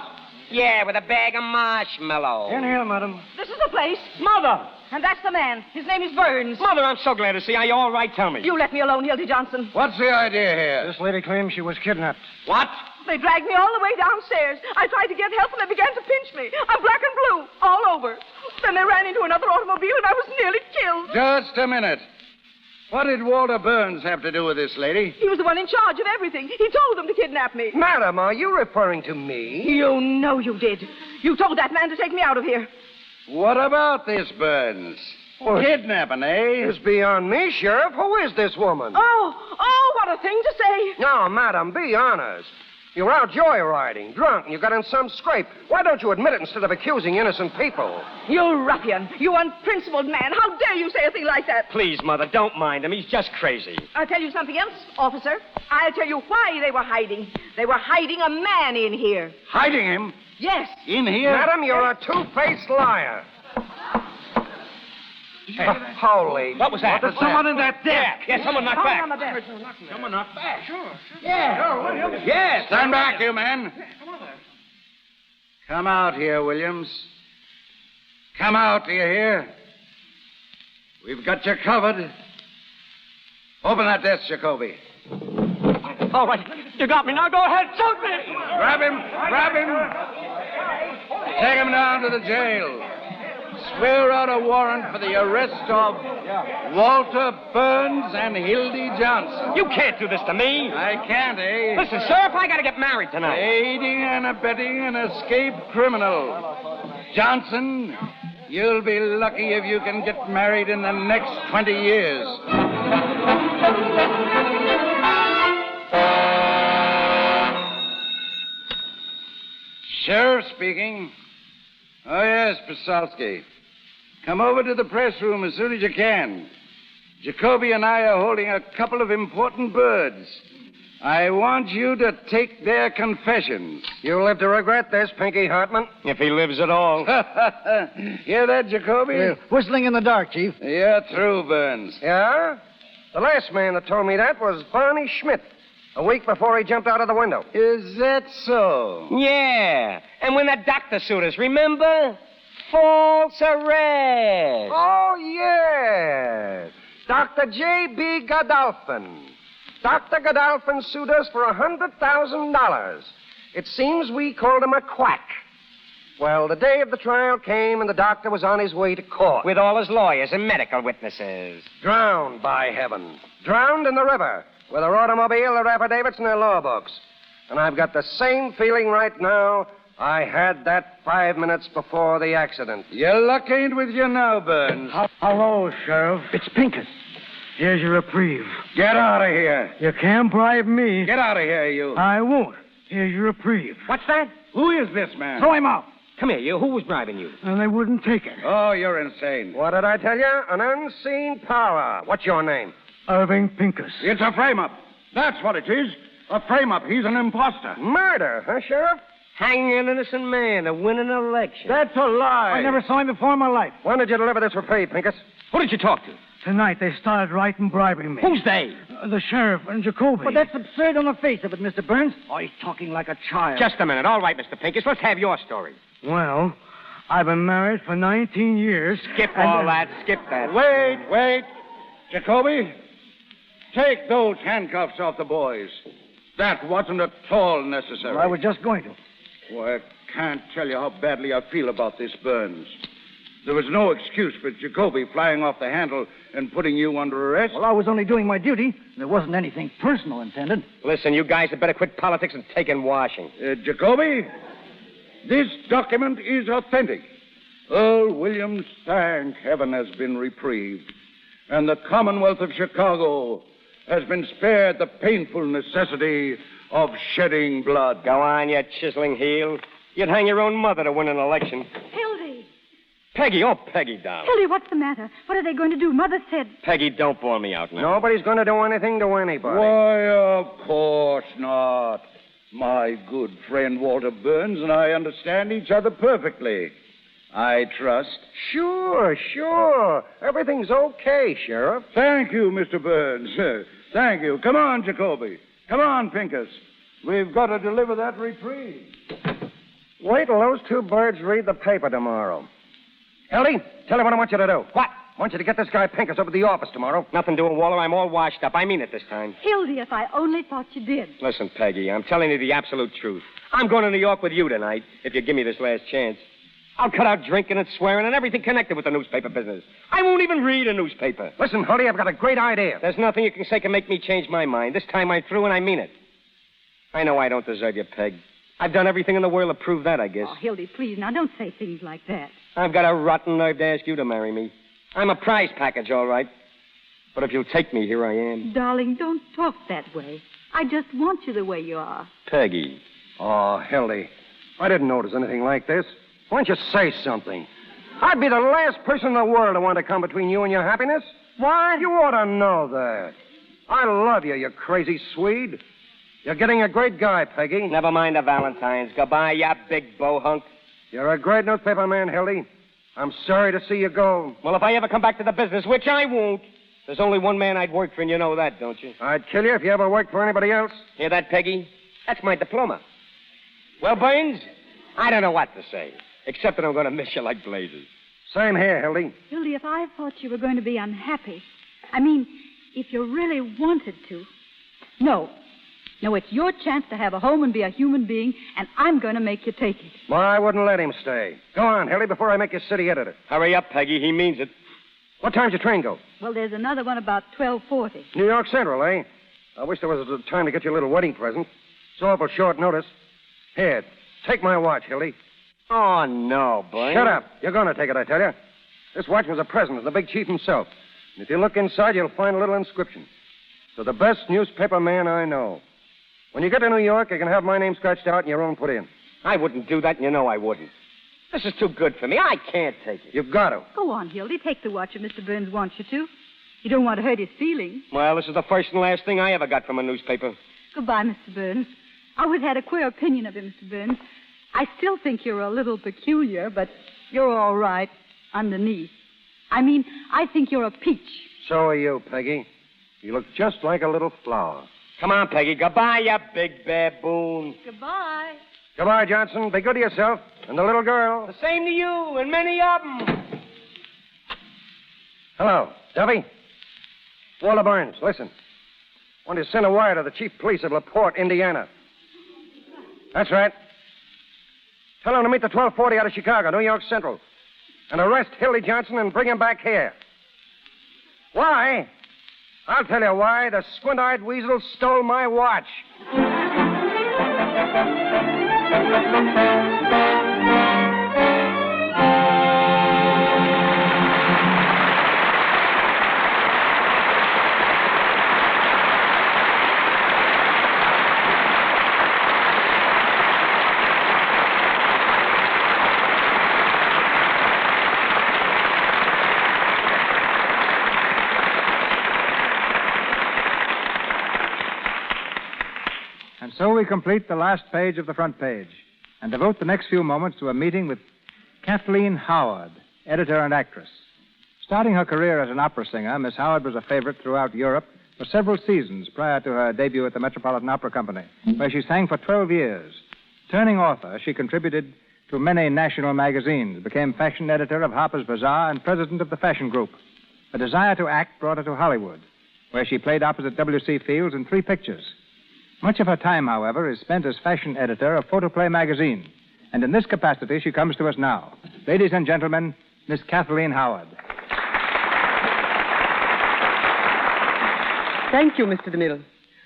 Yeah, with a bag of marshmallows. In here, madam. This is the place. Mother! And that's the man. His name is Burns. Mother, I'm so glad to see you. Are you all right? Tell me. You let me alone, Hildy Johnson. What's the idea here? This lady claims she was kidnapped. What? They dragged me all the way downstairs. I tried to get help, and they began to pinch me. I'm black and blue, all over. Then they ran into another automobile, and I was nearly killed. Just a minute. What did Walter Burns have to do with this lady? He was the one in charge of everything. He told them to kidnap me. Madam, are you referring to me? You know you did. You told that man to take me out of here. What about this Burns? Kidnapping, eh? It's beyond me, Sheriff. Who is this woman? Oh, what a thing to say. No, madam, be honest. You were out joyriding, drunk, and you got in some scrape. Why don't you admit it instead of accusing innocent people? You ruffian. You unprincipled man. How dare you say a thing like that? Please, Mother, don't mind him. He's just crazy. I'll tell you something else, officer. I'll tell you why they were hiding. They were hiding a man in here. Hiding him? Yes. In here? Madam, you're a two-faced liar. Holy... What was that? There's someone in that desk. Yeah, someone knocked back. On the desk. Someone knocked back. Sure. Yeah. Yes. Stand back, you men. Come out here, Williams. Come out, do you hear? We've got you covered. Open that desk, Jacoby. All right. You got me. Now go ahead. Shoot me. Grab him. Grab him. Take him down to the jail. Swear out a warrant for the arrest of Walter Burns and Hildy Johnson. You can't do this to me. I can't, eh? Listen, Sheriff, I got to get married tonight. Aiding and abetting an escaped criminal. Johnson, You'll be lucky if you can get married in the next 20 years. Sheriff speaking. Oh, yes, Pasalski. Come over to the press room as soon as you can. Jacoby and I are holding a couple of important birds. I want you to take their confessions. You'll live to regret this, Pinky Hartman. If he lives at all. Hear that, Jacoby? Whistling in the dark, Chief. You're through, Burns. Yeah? The last man that told me that was Barney Schmidt, a week before he jumped out of the window. Is that so? Yeah. And when the doctor sued us, remember? False arrest. Oh, yes. Dr. J.B. Godolphin. Dr. Godolphin sued us for $100,000. It seems we called him a quack. Well, the day of the trial came, and the doctor was on his way to court. With all his lawyers and medical witnesses. Drowned, by heaven. Drowned in the river, with their automobile, their affidavits, and their law books. And I've got the same feeling right now I had that 5 minutes before the accident. Your luck ain't with you now, Burns. Hello, Sheriff. It's Pincus. Here's your reprieve. Get out of here. You can't bribe me. Get out of here, you. I won't. Here's your reprieve. What's that? Who is this man? Throw him out. Come here, you. Who was bribing you? And they wouldn't take it. Oh, you're insane. What did I tell you? An unseen power. What's your name? Irving Pincus. It's a frame-up. That's what it is. A frame-up. He's an imposter. Murder, huh, Sheriff? Hanging an innocent man to win an election. That's a lie. I never saw him before in my life. When did you deliver this reprieve, Pincus? Who did you talk to? Tonight they started writing bribing me. Who's they? The sheriff and Jacoby. But that's absurd on the face of it, Mr. Burns. Oh, he's talking like a child. Just a minute. All right, Mr. Pincus. Let's have your story. Well, I've been married for 19 years. Skip all that. Skip that. Wait. Jacoby, take those handcuffs off the boys. That wasn't at all necessary. Well, I was just going to. Well, I can't tell you how badly I feel about this, Burns. There was no excuse for Jacoby flying off the handle and putting you under arrest. Well, I was only doing my duty. There wasn't anything personal intended. Listen, you guys had better quit politics and take in washing. Jacoby, this document is authentic. Earl Williams, thank heaven, has been reprieved. And the Commonwealth of Chicago has been spared the painful necessity of shedding blood. Go on, you chiseling heel. You'd hang your own mother to win an election. Hildy. Peggy, oh, Peggy, darling. Hildy, what's the matter? What are they going to do? Mother said... Peggy, don't bore me out now. Nobody's going to do anything to anybody. Why, of course not. My good friend Walter Burns and I understand each other perfectly. I trust. Sure. Everything's okay, Sheriff. Thank you, Mr. Burns. Thank you. Come on, Jacoby. Come on, Pincus. We've got to deliver that reprieve. Wait till those two birds read the paper tomorrow. Hildy, tell me what I want you to do. What? I want you to get this guy Pincus over to the office tomorrow. Nothing doing, Waller. I'm all washed up. I mean it this time. Hildy, if I only thought you did. Listen, Peggy, I'm telling you the absolute truth. I'm going to New York with you tonight, if you give me this last chance. I'll cut out drinking and swearing and everything connected with the newspaper business. I won't even read a newspaper. Listen, Hildy, I've got a great idea. There's nothing you can say can make me change my mind. This time I'm through and I mean it. I know I don't deserve you, Peg. I've done everything in the world to prove that, I guess. Oh, Hildy, please, now don't say things like that. I've got a rotten nerve to ask you to marry me. I'm a prize package, all right. But if you'll take me, here I am. Darling, don't talk that way. I just want you the way you are. Peggy. Oh, Hildy, I didn't notice anything like this. Why don't you say something? I'd be the last person in the world to want to come between you and your happiness. Why? You ought to know that. I love you, you crazy Swede. You're getting a great guy, Peggy. Never mind the Valentines. Goodbye, you big bohunk. You're a great newspaper man, Hildy. I'm sorry to see you go. Well, if I ever come back to the business, which I won't, there's only one man I'd work for, and you know that, don't you? I'd kill you if you ever worked for anybody else. Hear that, Peggy? That's my diploma. Well, Burns, I don't know what to say, except that I'm going to miss you like blazes. Same here, Hildy. Hildy, if I thought you were going to be unhappy, I mean, if you really wanted to. No, it's your chance to have a home and be a human being, and I'm going to make you take it. Well, I wouldn't let him stay. Go on, Hildy, before I make you city editor. Hurry up, Peggy. He means it. What time's your train go? Well, there's another one about 12:40. New York Central, eh? I wish there was time to get you a little wedding present. It's awful short notice. Here, take my watch, Hildy. Oh, no, Blaine. Shut up. You're going to take it, I tell you. This watch was a present from the big chief himself. And if you look inside, you'll find a little inscription. To the best newspaper man I know. When you get to New York, you can have my name scratched out and your own put in. I wouldn't do that, and you know I wouldn't. This is too good for me. I can't take it. You've got to. Go on, Hildy. Take the watch if Mr. Burns wants you to. You don't want to hurt his feelings. Well, this is the first and last thing I ever got from a newspaper. Goodbye, Mr. Burns. I always had a queer opinion of you, Mr. Burns. I still think you're a little peculiar, but you're all right underneath. I mean, I think you're a peach. So are you, Peggy. You look just like a little flower. Come on, Peggy. Goodbye, you big baboon. Goodbye. Goodbye, Johnson. Be good to yourself. And the little girl. The same to you and many of them. Hello, Duffy. Walter Burns, listen. I want to send a wire to the chief police of LaPorte, Indiana. That's right. Tell him to meet the 1240 out of Chicago, New York Central. And arrest Hildy Johnson and bring him back here. Why? I'll tell you why. The squint-eyed weasel stole my watch. And so we complete the last page of the front page and devote the next few moments to a meeting with Kathleen Howard, editor and actress. Starting her career as an opera singer, Miss Howard was a favorite throughout Europe for several seasons prior to her debut at the Metropolitan Opera Company, where she sang for 12 years. Turning author, she contributed to many national magazines, became fashion editor of Harper's Bazaar and president of the Fashion Group. A desire to act brought her to Hollywood, where she played opposite W.C. Fields in 3 pictures. Much of her time, however, is spent as fashion editor of Photoplay magazine. And in this capacity, she comes to us now. Ladies and gentlemen, Miss Kathleen Howard. Thank you, Mr. DeMille.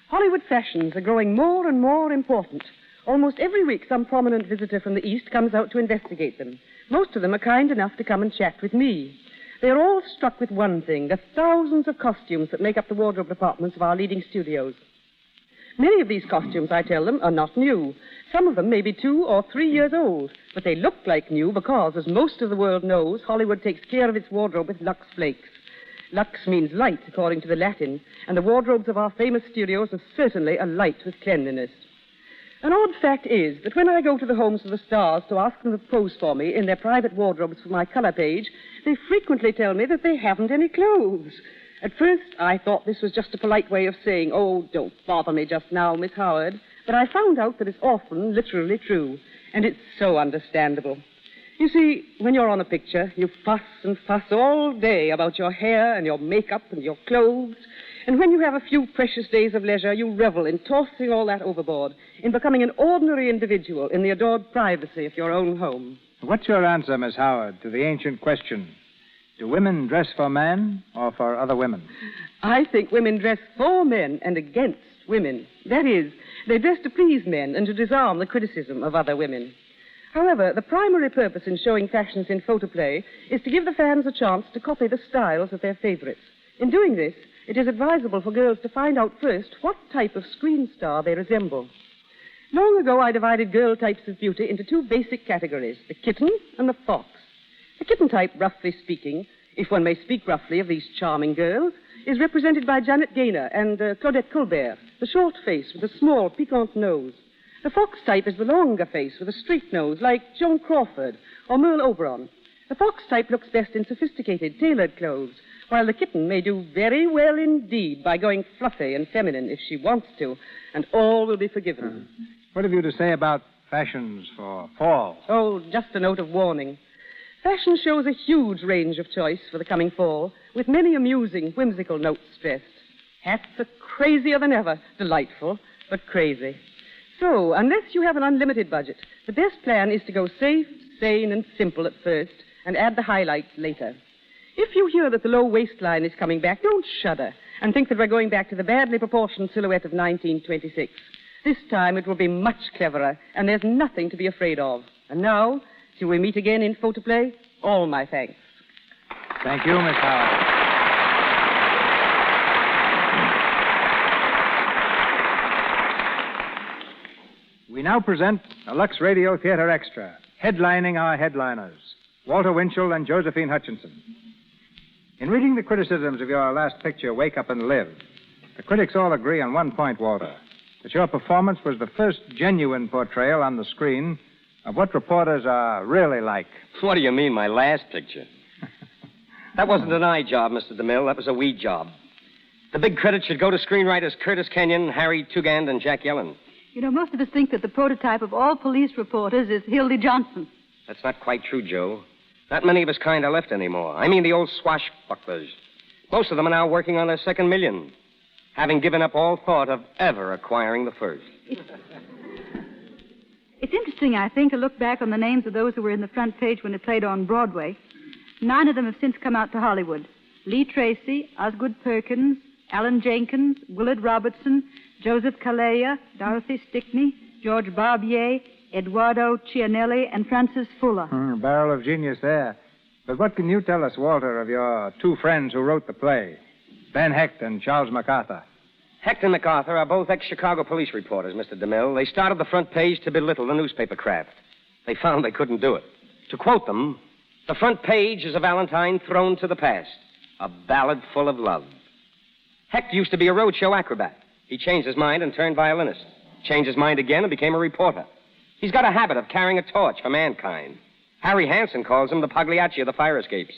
Hollywood fashions are growing more and more important. Almost every week, some prominent visitor from the East comes out to investigate them. Most of them are kind enough to come and chat with me. They are all struck with one thing, the thousands of costumes that make up the wardrobe departments of our leading studios. Many of these costumes, I tell them, are not new. Some of them may be 2 or 3 years old, but they look like new because, as most of the world knows, Hollywood takes care of its wardrobe with Lux Flakes. Lux means light, according to the Latin, and the wardrobes of our famous studios are certainly alight with cleanliness. An odd fact is that when I go to the homes of the stars to ask them to pose for me in their private wardrobes for my color page, they frequently tell me that they haven't any clothes. At first, I thought this was just a polite way of saying, "Oh, don't bother me just now, Miss Howard." But I found out that it's often literally true, and it's so understandable. You see, when you're on a picture, you fuss and fuss all day about your hair and your makeup and your clothes. And when you have a few precious days of leisure, you revel in tossing all that overboard, in becoming an ordinary individual in the adored privacy of your own home. What's your answer, Miss Howard, to the ancient question? Do women dress for men or for other women? I think women dress for men and against women. That is, they dress to please men and to disarm the criticism of other women. However, the primary purpose in showing fashions in photoplay is to give the fans a chance to copy the styles of their favorites. In doing this, it is advisable for girls to find out first what type of screen star they resemble. Long ago, I divided girl types of beauty into 2 basic categories, the kitten and the fox. The kitten type, roughly speaking, if one may speak roughly of these charming girls, is represented by Janet Gaynor and Claudette Colbert, the short face with a small, piquant nose. The fox type is the longer face with a straight nose, like Joan Crawford or Merle Oberon. The fox type looks best in sophisticated, tailored clothes, while the kitten may do very well indeed by going fluffy and feminine if she wants to, and all will be forgiven. What have you to say about fashions for fall? Oh, just a note of warning. Fashion shows a huge range of choice for the coming fall, with many amusing, whimsical notes stressed. Hats are crazier than ever. Delightful, but crazy. So, unless you have an unlimited budget, the best plan is to go safe, sane, and simple at first, and add the highlights later. If you hear that the low waistline is coming back, don't shudder and think that we're going back to the badly proportioned silhouette of 1926. This time it will be much cleverer, and there's nothing to be afraid of. And now, Till we meet again in photoplay, all my thanks. Thank you, Miss Howard. We now present a Lux Radio Theater Extra, headlining our headliners, Walter Winchell and Josephine Hutchinson. In reading the criticisms of your last picture, Wake Up and Live, the critics all agree on one point, Walter, that your performance was the first genuine portrayal on the screen of what reporters are really like. What do you mean, my last picture? That wasn't an eye job, Mr. DeMille. That was a we job. The big credit should go to screenwriters Curtis Kenyon, Harry Tugand, and Jack Yellen. You know, most of us think that the prototype of all police reporters is Hildy Johnson. That's not quite true, Joe. Not many of us kind are left anymore. I mean the old swashbucklers. Most of them are now working on their second million, having given up all thought of ever acquiring the first. It's interesting, I think, to look back on the names of those who were in the front page when it played on Broadway. 9 of them have since come out to Hollywood. Lee Tracy, Osgood Perkins, Alan Jenkins, Willard Robertson, Joseph Calleja, Dorothy Stickney, George Barbier, Eduardo Cianelli, and Francis Fuller. Barrel of genius there. But what can you tell us, Walter, of your two friends who wrote the play, Ben Hecht and Charles MacArthur? Hecht and MacArthur are both ex-Chicago police reporters, Mr. DeMille. They started the front page to belittle the newspaper craft. They found they couldn't do it. To quote them, the front page is a valentine thrown to the past, a ballad full of love. Hecht used to be a roadshow acrobat. He changed his mind and turned violinist. Changed his mind again and became a reporter. He's got a habit of carrying a torch for mankind. Harry Hansen calls him the Pagliacci of the fire escapes.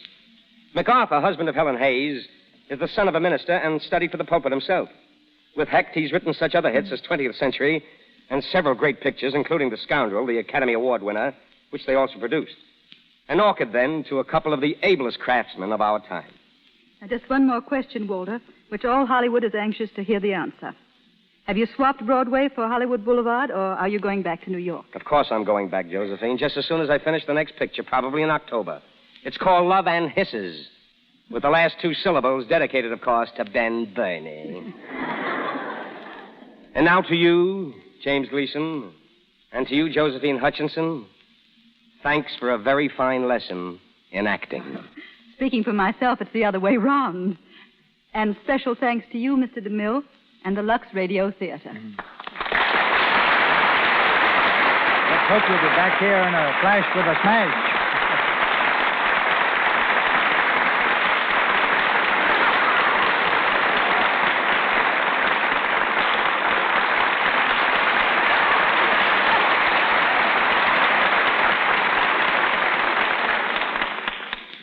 MacArthur, husband of Helen Hayes, is the son of a minister and studied for the pulpit himself. With Hecht, he's written such other hits as 20th Century and several great pictures, including The Scoundrel, the Academy Award winner, which they also produced. An orchid, then, to a couple of the ablest craftsmen of our time. Now, just one more question, Walter, which all Hollywood is anxious to hear the answer. Have you swapped Broadway for Hollywood Boulevard, or are you going back to New York? Of course I'm going back, Josephine, just as soon as I finish the next picture, probably in October. It's called Love and Hisses, with the last 2 syllables dedicated, of course, to Ben Burney. And now to you, James Gleason, and to you, Josephine Hutchinson, thanks for a very fine lesson in acting. Speaking for myself, it's the other way round. And special thanks to you, Mr. DeMille, and the Lux Radio Theater. Let's hope you'll be back here in a flash with a smash.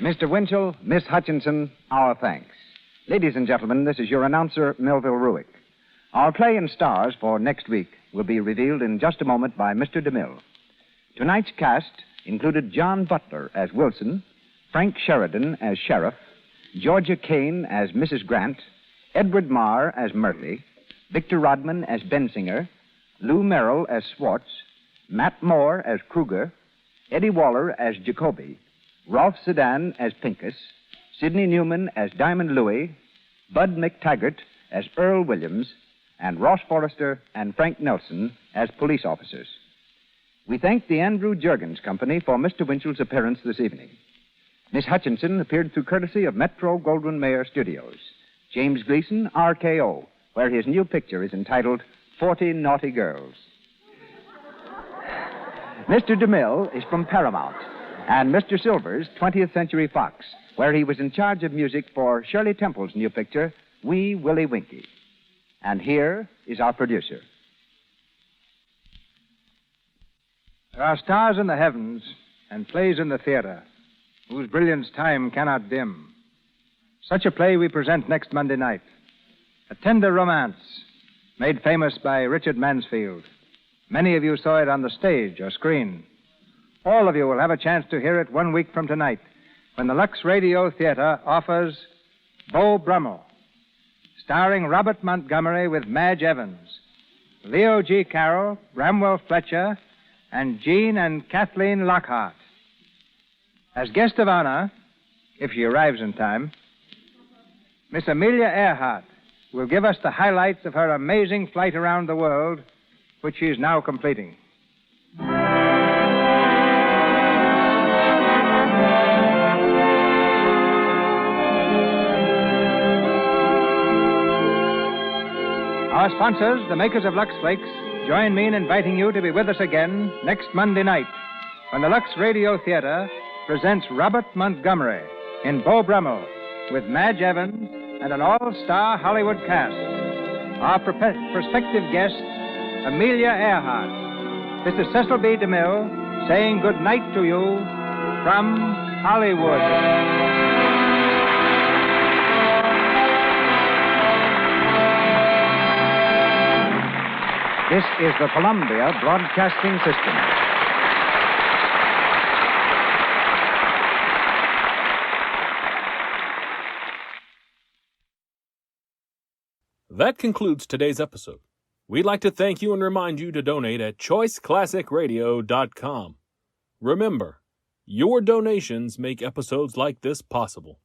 Mr. Winchell, Miss Hutchinson, our thanks. Ladies and gentlemen, this is your announcer, Melville Ruick. Our play and stars for next week will be revealed in just a moment by Mr. DeMille. Tonight's cast included John Butler as Wilson, Frank Sheridan as Sheriff, Georgia Kane as Mrs. Grant, Edward Marr as Murphy, Victor Rodman as Bensinger, Lou Merrill as Swartz, Matt Moore as Kruger, Eddie Waller as Jacoby, Rolf Sedan as Pincus, Sidney Newman as Diamond Louis, Bud McTaggart as Earl Williams, and Ross Forrester and Frank Nelson as police officers. We thank the Andrew Juergens Company for Mr. Winchell's appearance this evening. Miss Hutchinson appeared through courtesy of Metro Goldwyn Mayer Studios. James Gleason, RKO, where his new picture is entitled 40 Naughty Girls. Mr. DeMille is from Paramount, and Mr. Silvers, 20th Century Fox, where he was in charge of music for Shirley Temple's new picture, Wee Willie Winkie. And here is our producer. There are stars in the heavens and plays in the theater whose brilliance time cannot dim. Such a play we present next Monday night. A tender romance made famous by Richard Mansfield. Many of you saw it on the stage or screen. All of you will have a chance to hear it 1 week from tonight when the Lux Radio Theater offers Beau Brummel, starring Robert Montgomery with Madge Evans, Leo G. Carroll, Bramwell Fletcher, and Jean and Kathleen Lockhart. As guest of honor, if she arrives in time, Miss Amelia Earhart will give us the highlights of her amazing flight around the world, which she is now completing. Our sponsors, the makers of Lux Flakes, join me in inviting you to be with us again next Monday night when the Lux Radio Theater presents Robert Montgomery in Beau Brummel with Madge Evans and an all-star Hollywood cast. Our prospective guest, Amelia Earhart. This is Cecil B. DeMille saying good night to you from Hollywood. This is the Columbia Broadcasting System. That concludes today's episode. We'd like to thank you and remind you to donate at choiceclassicradio.com. Remember, your donations make episodes like this possible.